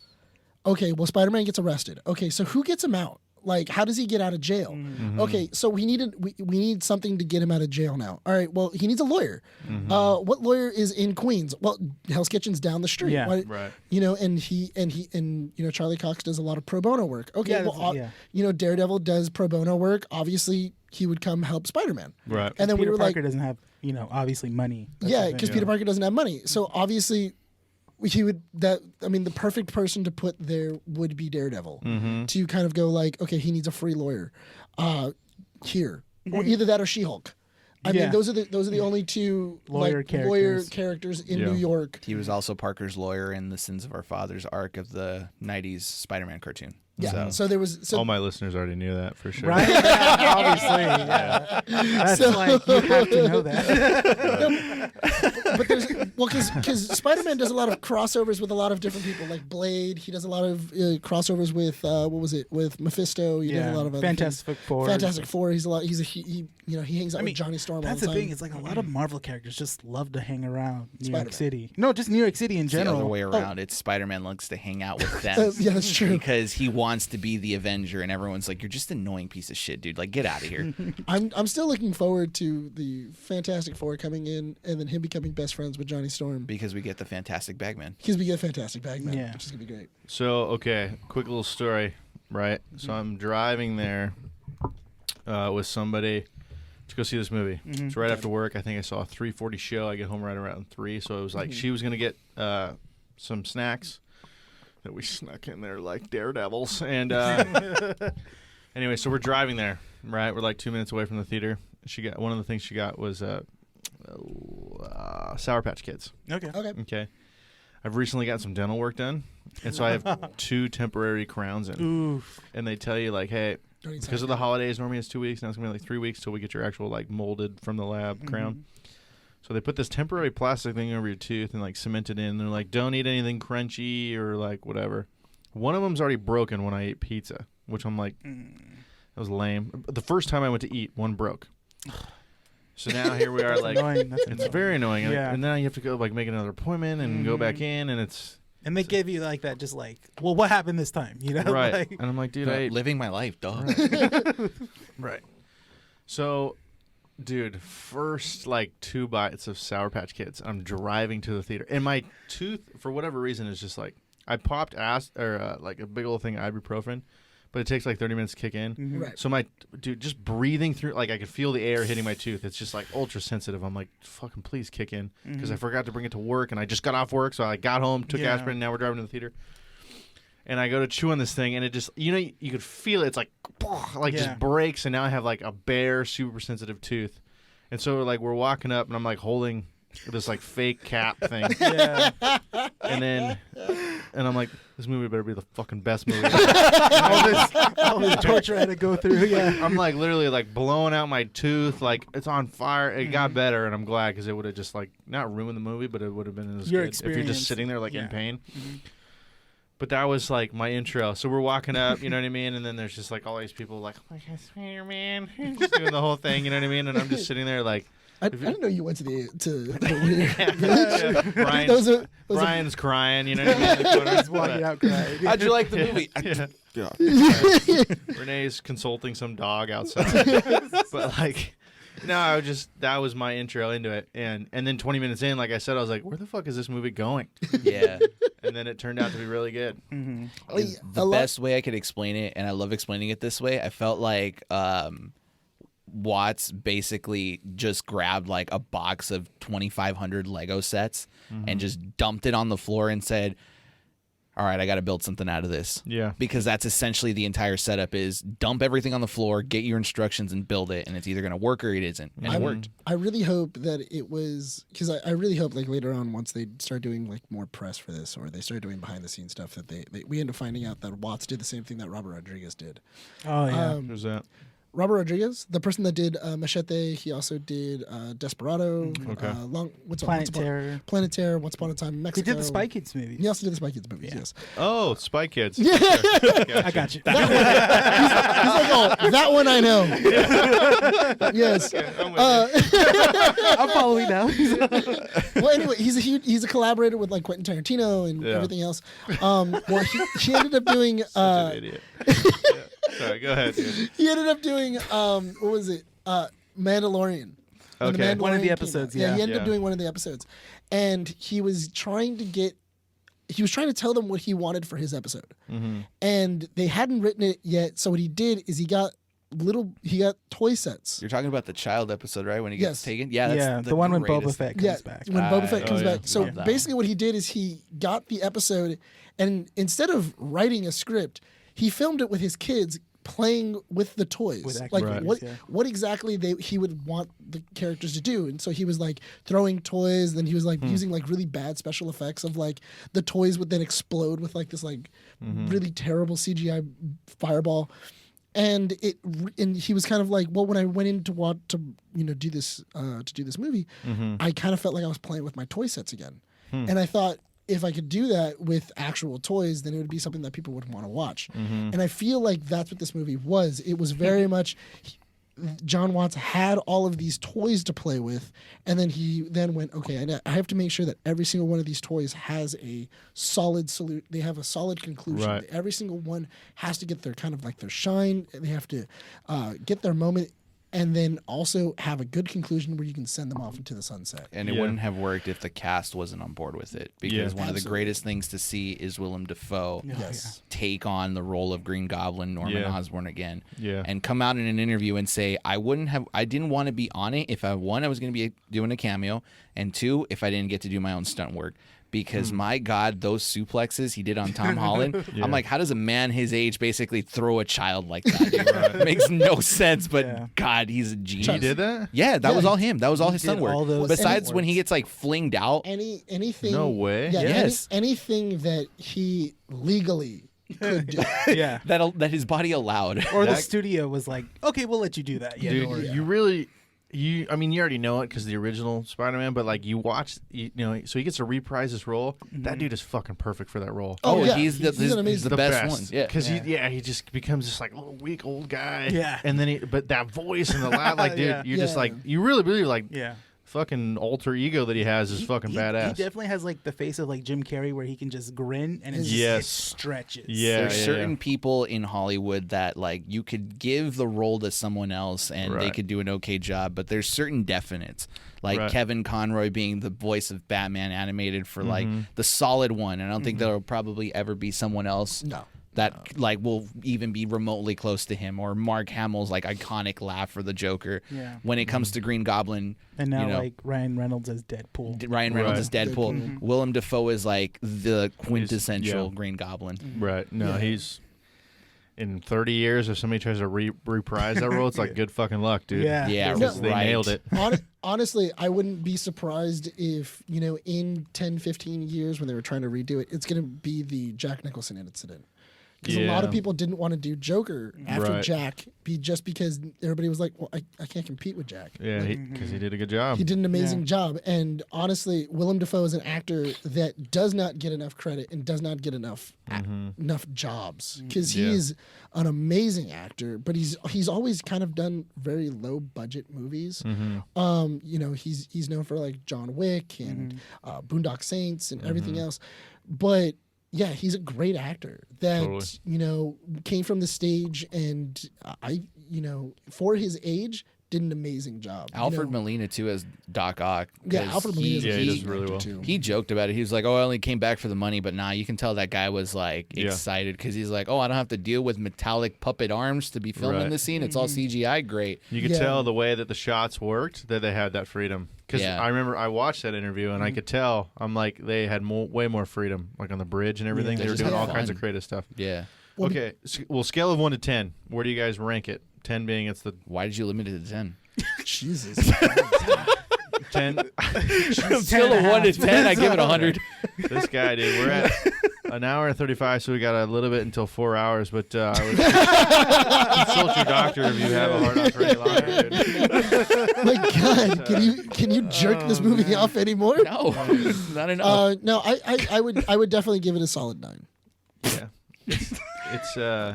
okay, well, Spider-Man gets arrested. Okay, so who gets him out? Like, how does he get out of jail? Okay, so we need something to get him out of jail now. All right, well, he needs a lawyer. What lawyer is in Queens? Well, Hell's Kitchen's down the street. Yeah. Right. And Charlie Cox does a lot of pro bono work. Okay, Yeah, Daredevil does pro bono work. Obviously, he would come help Spider-Man. Right. And then Peter we were Parker like, doesn't have, obviously money. That's yeah, the thing. because Peter Parker doesn't have money. So obviously, the perfect person to put there would be Daredevil to kind of go like, okay, he needs a free lawyer here, or either that or She-Hulk. I mean, those are the only 2 Lawyer characters in New York. He was also Parker's lawyer in the Sins of Our Fathers arc of the 90s Spider-Man cartoon. Yeah. So there was All my listeners already knew that for sure. Right? Yeah, obviously. Yeah. That's like, you have to know that. but there's because Spider-Man does a lot of crossovers with a lot of different people, like Blade. He does a lot of crossovers with with Mephisto. He does a lot of other Fantastic things. Four. Fantastic Four. He hangs out with Johnny Storm all That's the the time. thing. It's like a lot of Marvel characters just love to hang around New York Spider-Man. City. No, just New York City in It's the general. other way around. It's Spider-Man likes to hang out with them. Yeah, that's true. Because he wants to be the Avenger, and everyone's like, "You're just an annoying piece of shit, dude. Like, get out of here." I'm still looking forward to the Fantastic Four coming in and then him becoming best friends with Johnny Storm. Because we get the Fantastic Bagman. Because we get Fantastic Bagman, Yeah. which is gonna be great. So, okay, quick little story, right? So I'm driving there with somebody to go see this movie. It's right after work. I think I saw a 3:40 show. I get home right around 3, so it was like she was going to get some snacks that we snuck in there like daredevils. And anyway, so we're driving there, right? We're like 2 minutes away from the theater. she got one of the things she got was Sour Patch Kids. Okay. Okay. I've recently got some dental work done, and so I have 2 temporary crowns in. Oof. And they tell you like, hey, Don't eat because of the holidays, normally it's 2 weeks. Now it's gonna be like 3 weeks till we get your actual like molded from the lab crown. So they put this temporary plastic thing over your tooth and like cement it in. And they're like, don't eat anything crunchy or like whatever. One of them's already broken when I ate pizza, which I'm like, that was lame. The first time I went to eat, one broke. So now here we are, like, it's very annoying. Yeah. And now you have to go like make another appointment and go back in, and it's And they give you like that, just like, well, what happened this time? You know, right. Like, And I'm like, dude, I ate. living my life, dog. Right. So, dude, first like 2 bites of Sour Patch Kids, I'm driving to the theater, and my tooth, for whatever reason, is just like I popped like a big old thing of ibuprofen, but it takes like 30 minutes to kick in. Right. So my dude, just breathing through, like I could feel the air hitting my tooth. It's just like ultra sensitive. I'm like, fucking please kick in, because I forgot to bring it to work, and I just got off work, so I got home, took aspirin, and now we're driving to the theater. And I go to chew on this thing, and it just, you could feel it. It's like just breaks, and now I have like a bare, super sensitive tooth. And so like we're walking up, and I'm like holding this like fake cap thing. yeah. And I'm like, this movie better be the fucking best movie. all this torture I had to go through. Yeah. I'm like literally like blowing out my tooth, like it's on fire. It got better, and I'm glad, because it would have just like not ruined the movie, but it would have been as Your good if you're just experience. sitting there like in Yeah. pain. But that was like my intro. So we're walking up, you know what I mean? And then there's just like all these people like, oh my God, Spider-Man, just doing the whole thing, you know what I mean? And I'm just sitting there like, I didn't know you went to the weird village. Brian's crying, you know what I mean? Just walking out crying. How'd you like the movie? Renee's consulting some dog outside. But like, no, that was my intro into it. And then 20 minutes in, like I said, I was like, where the fuck is this movie going? Yeah. And then it turned out to be really good. Is the best way I could explain it, and I love explaining it this way. I felt like Watts basically just grabbed like a box of 2,500 Lego sets and just dumped it on the floor and said, all right, I got to build something out of this. Yeah. Because that's essentially the entire setup is dump everything on the floor, get your instructions, and build it. And it's either going to work or it isn't. And it worked. I really hope that it was, because I really hope like later on, once they start doing like more press for this, or they start doing behind the scenes stuff, that we end up finding out that Watts did the same thing that Robert Rodriguez did. Oh yeah. Who's that? Robert Rodriguez, the person that did Machete, he also did Desperado, Okay. Planet Terror. Planet Terror, Once Upon a Time in He Mexico. did the Spy Kids movies. He also did the Spy Kids movies, yes. Oh, Spy Kids. Yeah. I got you. He's like, oh, that one I know. Yes. I'm following now. Well, anyway, he's a collaborator with like Quentin Tarantino and everything else. Well, he ended up doing. Such an idiot. Yeah. Sorry, go ahead, dude. He ended up doing what was it? Mandalorian. When the Okay. Mandalorian One of the came out. episodes, He yeah. ended up doing one of the episodes, and he was trying to tell them what he wanted for his episode, and they hadn't written it yet. So what he did is he got toy sets. You're talking about the child episode, right? When he gets Yes. taken? Yeah, that's the one when Boba greatest- Fett Yeah, comes back. when Boba Fett comes yeah. back. So Love that basically, what he did is he got the episode, and instead of writing a script, he filmed it with his kids playing with the toys, With action like figures, yeah. what exactly he would want the characters to do. And so he was like throwing toys, then he was like using like really bad special effects of like the toys would then explode with like this like really terrible CGI fireball. And he was kind of like, well, when I went in to want to do this movie, I kind of felt like I was playing with my toy sets again, and I thought if I could do that with actual toys, then it would be something that people would want to watch. And I feel like that's what this movie was. It was very much. John Watts had all of these toys to play with, and then he went, okay, I have to make sure that every single one of these toys has a solid they have a solid conclusion. Right. Every single one has to get their kind of like their shine. They have to get their moment, and then also have a good conclusion where you can send them off into the sunset. And it wouldn't have worked if the cast wasn't on board with it. Because one of the greatest things to see is Willem Dafoe Yes. take on the role of Green Goblin, Norman Osborn again. Yeah. And come out in an interview and say, I didn't want to be on it if I was going to be doing a cameo, and 2, if I didn't get to do my own stunt work. because my God, those suplexes he did on Tom Holland. I'm like, how does a man his age basically throw a child like that? Dude? It makes no sense, but God, he's a genius. He did that? Yeah, that was all him. That was all his stunt work. Besides when he gets like flinged out. Anything. No way. Yeah, yes. Anything that he legally could do. Yeah. That his body allowed. Or the studio was like, okay, we'll let you do that. Yeah, Dude, you really, I mean, you already know it because the original Spider-Man, but like you watch, so he gets to reprise his role. That dude is fucking perfect for that role. Oh, yeah. He's the best one. Yeah, because he just becomes this like little weak old guy. Yeah. And then but that voice and the laugh, like dude, you're just like you really believe like fucking alter ego that he has is fucking badass. He definitely has like the face of like Jim Carrey where he can just grin and it stretches. Yeah, there's certain people in Hollywood that like you could give the role to someone else and they could do an okay job, but there's certain definites. Like Kevin Conroy being the voice of Batman animated for like the solid one, and I don't think there'll probably ever be someone else. That like will even be remotely close to him, or Mark Hamill's like iconic laugh for the Joker. Yeah. When it comes to Green Goblin, and now like Ryan Reynolds as Deadpool. Ryan Reynolds is Deadpool. Willem Dafoe is like the quintessential Green Goblin. Right. No, he's in 30 years if somebody tries to reprise that role, it's like good fucking luck, dude. Yeah, because they nailed it. Honestly, I wouldn't be surprised if, in 10, 15 years when they were trying to redo it, it's going to be the Jack Nicholson incident. Because a lot of people didn't want to do Joker after Jack, just because everybody was like, well, I can't compete with Jack. Yeah, because he did a good job. He did an amazing job. And honestly, Willem Dafoe is an actor that does not get enough credit and does not get enough jobs. Because he is an amazing actor, but he's always kind of done very low budget movies. He's known for like John Wick and Boondock Saints and everything else. But yeah, he's a great actor that, came from the stage and for his age, did an amazing job. Alfred Molina, too, as Doc Ock. Yeah, Alfred Molina he does really well. Too. He joked about it. He was like, I only came back for the money, but you can tell that guy was like excited because he's like, I don't have to deal with metallic puppet arms to be filming this scene. It's all CGI. Great. You could tell the way that the shots worked that they had that freedom. Because I remember I watched that interview and I could tell, I'm like, they had way more freedom, like on the bridge and everything. They were doing all kinds of creative stuff. Yeah. Okay, well, scale of 1 to 10, where do you guys rank it? 10 being it's the... Why did you limit it to 10? Jesus. 10. Scale of 1 to 10, I give it 100. This guy, dude, we're at an hour and 35, so we got a little bit until 4 hours, but I would consult your doctor if you have a hard on for any longer, dude. My God, can you jerk this movie off anymore? No, not enough. No, I would definitely give it a solid 9. Yeah.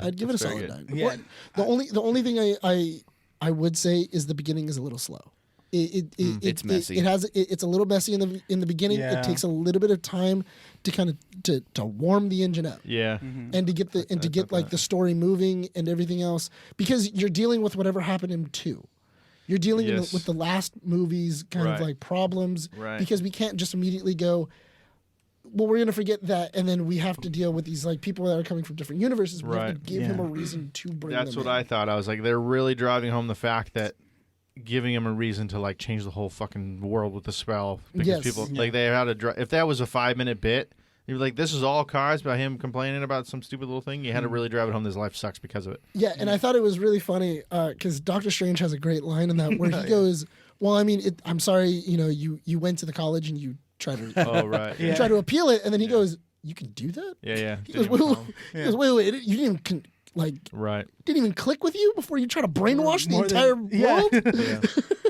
I'd give it a solid 9. Yeah. The only thing I would say is the beginning is a little slow. It's messy. It's a little messy in the beginning. Yeah. It takes a little bit of time to kind of to warm the engine up. Yeah. And to get the story moving and everything else, because you're dealing with whatever happened in 2. You're dealing with the last movie's kind of like problems, because we can't just immediately go, well, we're gonna forget that, and then we have to deal with these like people that are coming from different universes. We have to give him a reason to bring. That's them what I thought. I was like, they're really driving home the fact that giving him a reason to like change the whole fucking world with the spell, because people like they had to. If that was a 5-minute bit, you'd be like, this is all caused by him complaining about some stupid little thing. You had to really drive it home. His life sucks because of it. Yeah, and I thought it was really funny because Doctor Strange has a great line in that where he goes, "Well, I mean, I'm sorry, you went to the college and you tried to try to appeal it," and then he goes, "You can do that?" Yeah. He goes, wait, you didn't even didn't even click with you before you try to brainwash the entire world.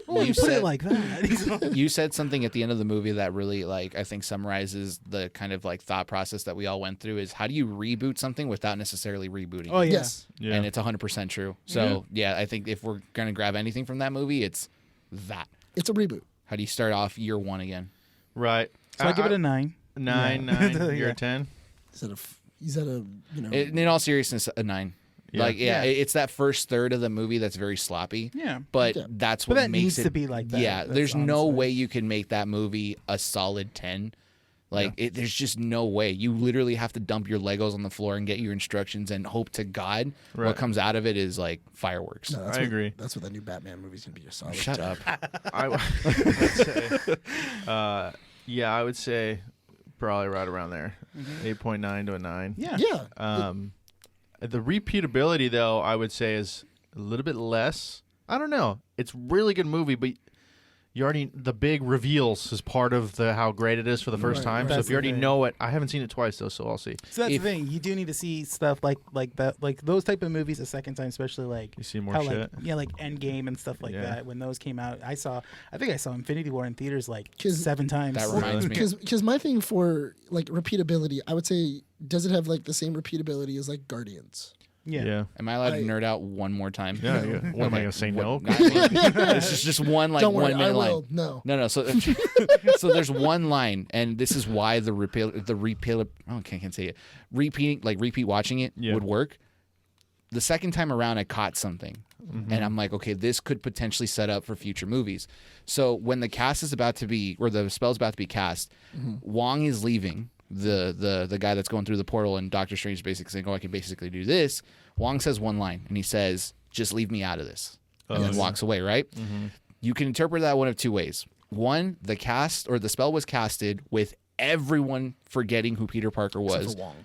Well, you put it like that. You said something at the end of the movie that really, like, I think summarizes the kind of like thought process that we all went through. Is how do you reboot something without necessarily rebooting? Oh it? Yes. Yeah. And it's 100% true. So I think if we're gonna grab anything from that movie, it's that. It's a reboot. How do you start off year 1 again? Right. So I give it a 9. 9. You're a 10. Is that a In all seriousness, a 9. Yeah. Like, it's that first third of the movie that's very sloppy. Yeah. But that's what that makes needs it to be like that. Yeah, That's there's no honestly. way you can make that movie a solid 10. Like, there's just no way. You literally have to dump your Legos on the floor and get your instructions and hope to God what comes out of it is like fireworks. No, I agree. That's what the new Batman movie's gonna be. A solid. Shut 10. up. I would say, I would say probably right around there. 8.9 to a 9. Yeah. Yeah. The repeatability, though, I would say is a little bit less. I don't know. It's a really good movie, but you already the big reveals is part of the how great it is for the first Right, time. right. So That's if you already the thing. know it, I haven't seen it twice though, so I'll see. So that's If- the thing. You do need to see stuff like that, like those type of movies a second time, especially like You see more how shit. like Endgame and stuff like Yeah. that. When those came out, I think I saw Infinity War in theaters like 'Cause 7 times. That reminds me. Because my thing for like repeatability, I would say, does it have like the same repeatability as like Guardians? Yeah. Am I allowed to I- nerd out one more time? Yeah. What am I gonna say? No. This is just one like Don't worry, 1 minute I line. will. No. No. So there's one line, and this is why the repeat. Oh, I can't say it. Repeat watching it Yeah. would work. The second time around, I caught something, and I'm like, okay, this could potentially set up for future movies. So when the cast is about to be, or the spell's about to be cast, Wong is leaving. The guy that's going through the portal, and Doctor Strange is basically saying, "Oh, I can basically do this." Wong says one line, and he says, "Just leave me out of this," and then walks away. Right? You can interpret that one of two ways. One, the cast or the spell was casted with everyone forgetting who Peter Parker was. Except for Wong.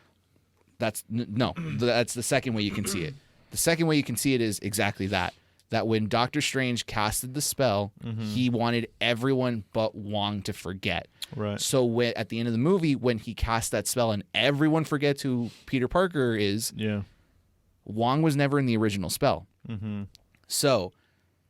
That's the second way you can see it. The second way you can see it is exactly that. That when Doctor Strange casted the spell, he wanted everyone but Wong to forget. Right. So at the end of the movie, when he cast that spell and everyone forgets who Peter Parker is, Yeah. Wong was never in the original spell. So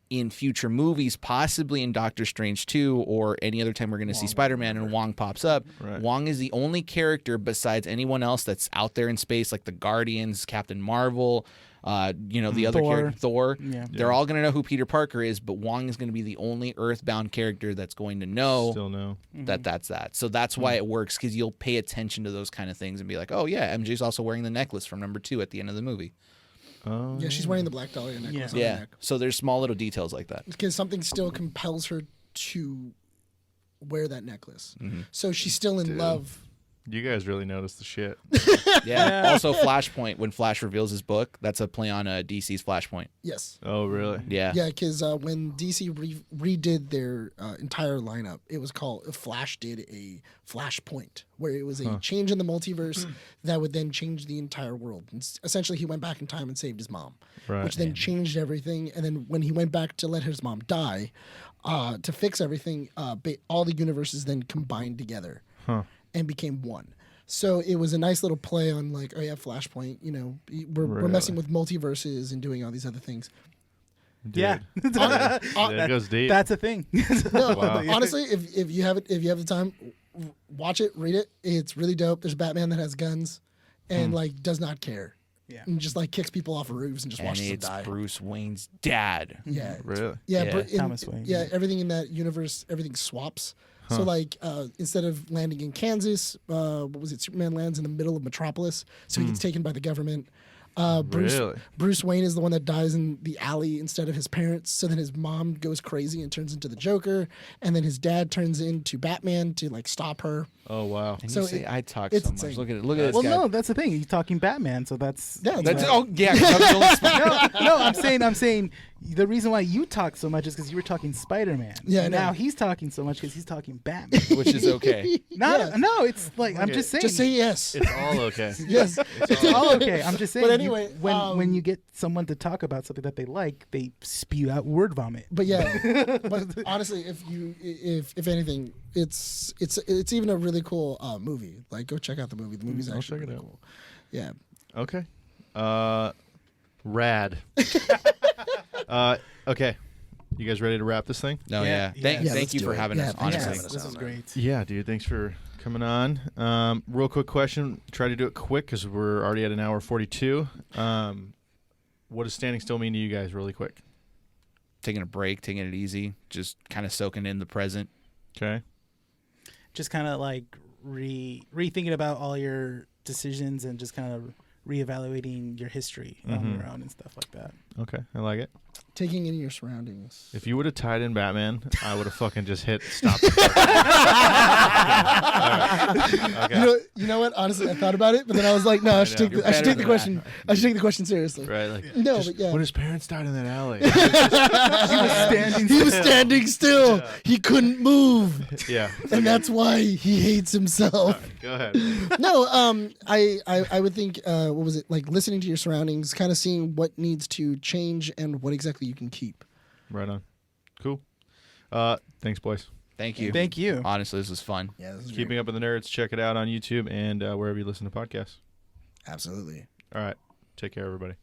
in future movies, possibly in Doctor Strange 2 or any other time we're going to see Spider-Man and Wong pops up, Right. Wong is the only character besides anyone else that's out there in space, like the Guardians, Captain Marvel, the other Thor. character, Thor. Yeah. They're all going to know who Peter Parker is, but Wong is going to be the only Earthbound character that's going to know Still no. that's that. So that's why it works, because you'll pay attention to those kind of things and be like, oh, yeah, MJ's also wearing the necklace from number 2 at the end of the movie. Oh. Yeah, she's wearing the Black Dahlia necklace on her Yeah. neck. So there's small little details like that. Because something still compels her to wear that necklace. So she's still in love. You guys really noticed the shit. Yeah. Also, Flashpoint, when Flash reveals his book, that's a play on DC's Flashpoint. Yes. Oh, really? Yeah. Yeah, because when DC redid their entire lineup, it was called Flash did a Flashpoint, where it was a change in the multiverse that would then change the entire world. And essentially, he went back in time and saved his mom, Right. which then changed everything. And then when he went back to let his mom die, to fix everything, all the universes then combined together and became one. So it was a nice little play on like, oh yeah, Flashpoint. We're messing with multiverses and doing all these other things. Dude. Yeah. Yeah, it goes deep. That's a thing. No, Wow. honestly, if you have the time, watch it, read it. It's really dope. There's a Batman that has guns and like does not care. Yeah. And just like kicks people off of roofs and just And watches them it's die. Bruce Wayne's dad. Yeah. Really? Yeah, Yeah. but Thomas Wayne. Yeah, everything in that universe, everything swaps. So like instead of landing in Kansas, what was it? Superman lands in the middle of Metropolis, so he gets taken by the government. Really? Bruce Wayne is the one that dies in the alley instead of his parents. So then his mom goes crazy and turns into the Joker, and then his dad turns into Batman to like stop her. Oh, wow. And So you say, it- I talk it's so much. insane. Look at it. Look at this Well, guy. no, that's the thing. He's talking Batman, so that's Yeah, That's, right. oh, yeah. 'cause I'm the only spot- no. I'm saying the reason why you talk so much is because you were talking Spider-Man. Yeah, I And know. now he's talking so much because he's talking Batman. which is okay. No, it's like I'm Okay. just saying. Just say yes. It's all okay. Yes. it's all okay. I'm just saying. But anyway, when you get someone to talk about something that they like, they spew out word vomit. But yeah, but honestly, if anything, it's even a really cool movie. Like, go check out the movie. The movie's I'll actually check it really out. cool. Yeah. Okay. Rad. Okay. You guys ready to wrap this thing? No, yeah. Yeah. Thank let's you do for it. having Yeah, us, thanks for honestly. having us. This is great. Yeah, dude. Thanks for coming on. Real quick question. Try to do it quick because we're already at an hour 42. What does standing still mean to you guys, really quick? Taking a break, taking it easy, just kind of soaking in the present. Okay. Just kind of like rethinking about all your decisions and just kind of reevaluating your history on your own and stuff like that. Okay. I like it. Taking in your surroundings. If you would have tied in Batman, I would have fucking just hit stop. Okay. You know what? Honestly, I thought about it, but then I was like, no, I should take the question. I should take the question seriously. Right? Like, No, but yeah. When his parents died in that alley. He was standing still. He couldn't move, Yeah. and that's why he hates himself. Go ahead. No, I would think, what was it, like listening to your surroundings, kind of seeing what needs to change and what exactly you can keep. Right on. Cool. Thanks, boys. Thank you. Thank you. Honestly, this was fun. Yeah, this is Keeping Up with the Nerds. Check it out on YouTube and wherever you listen to podcasts. absolutely. All right. Take care, everybody.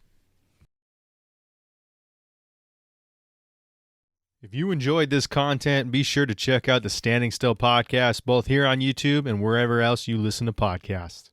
If you enjoyed this content, be sure to check out the Standing Still podcast, both here on YouTube and wherever else you listen to podcasts.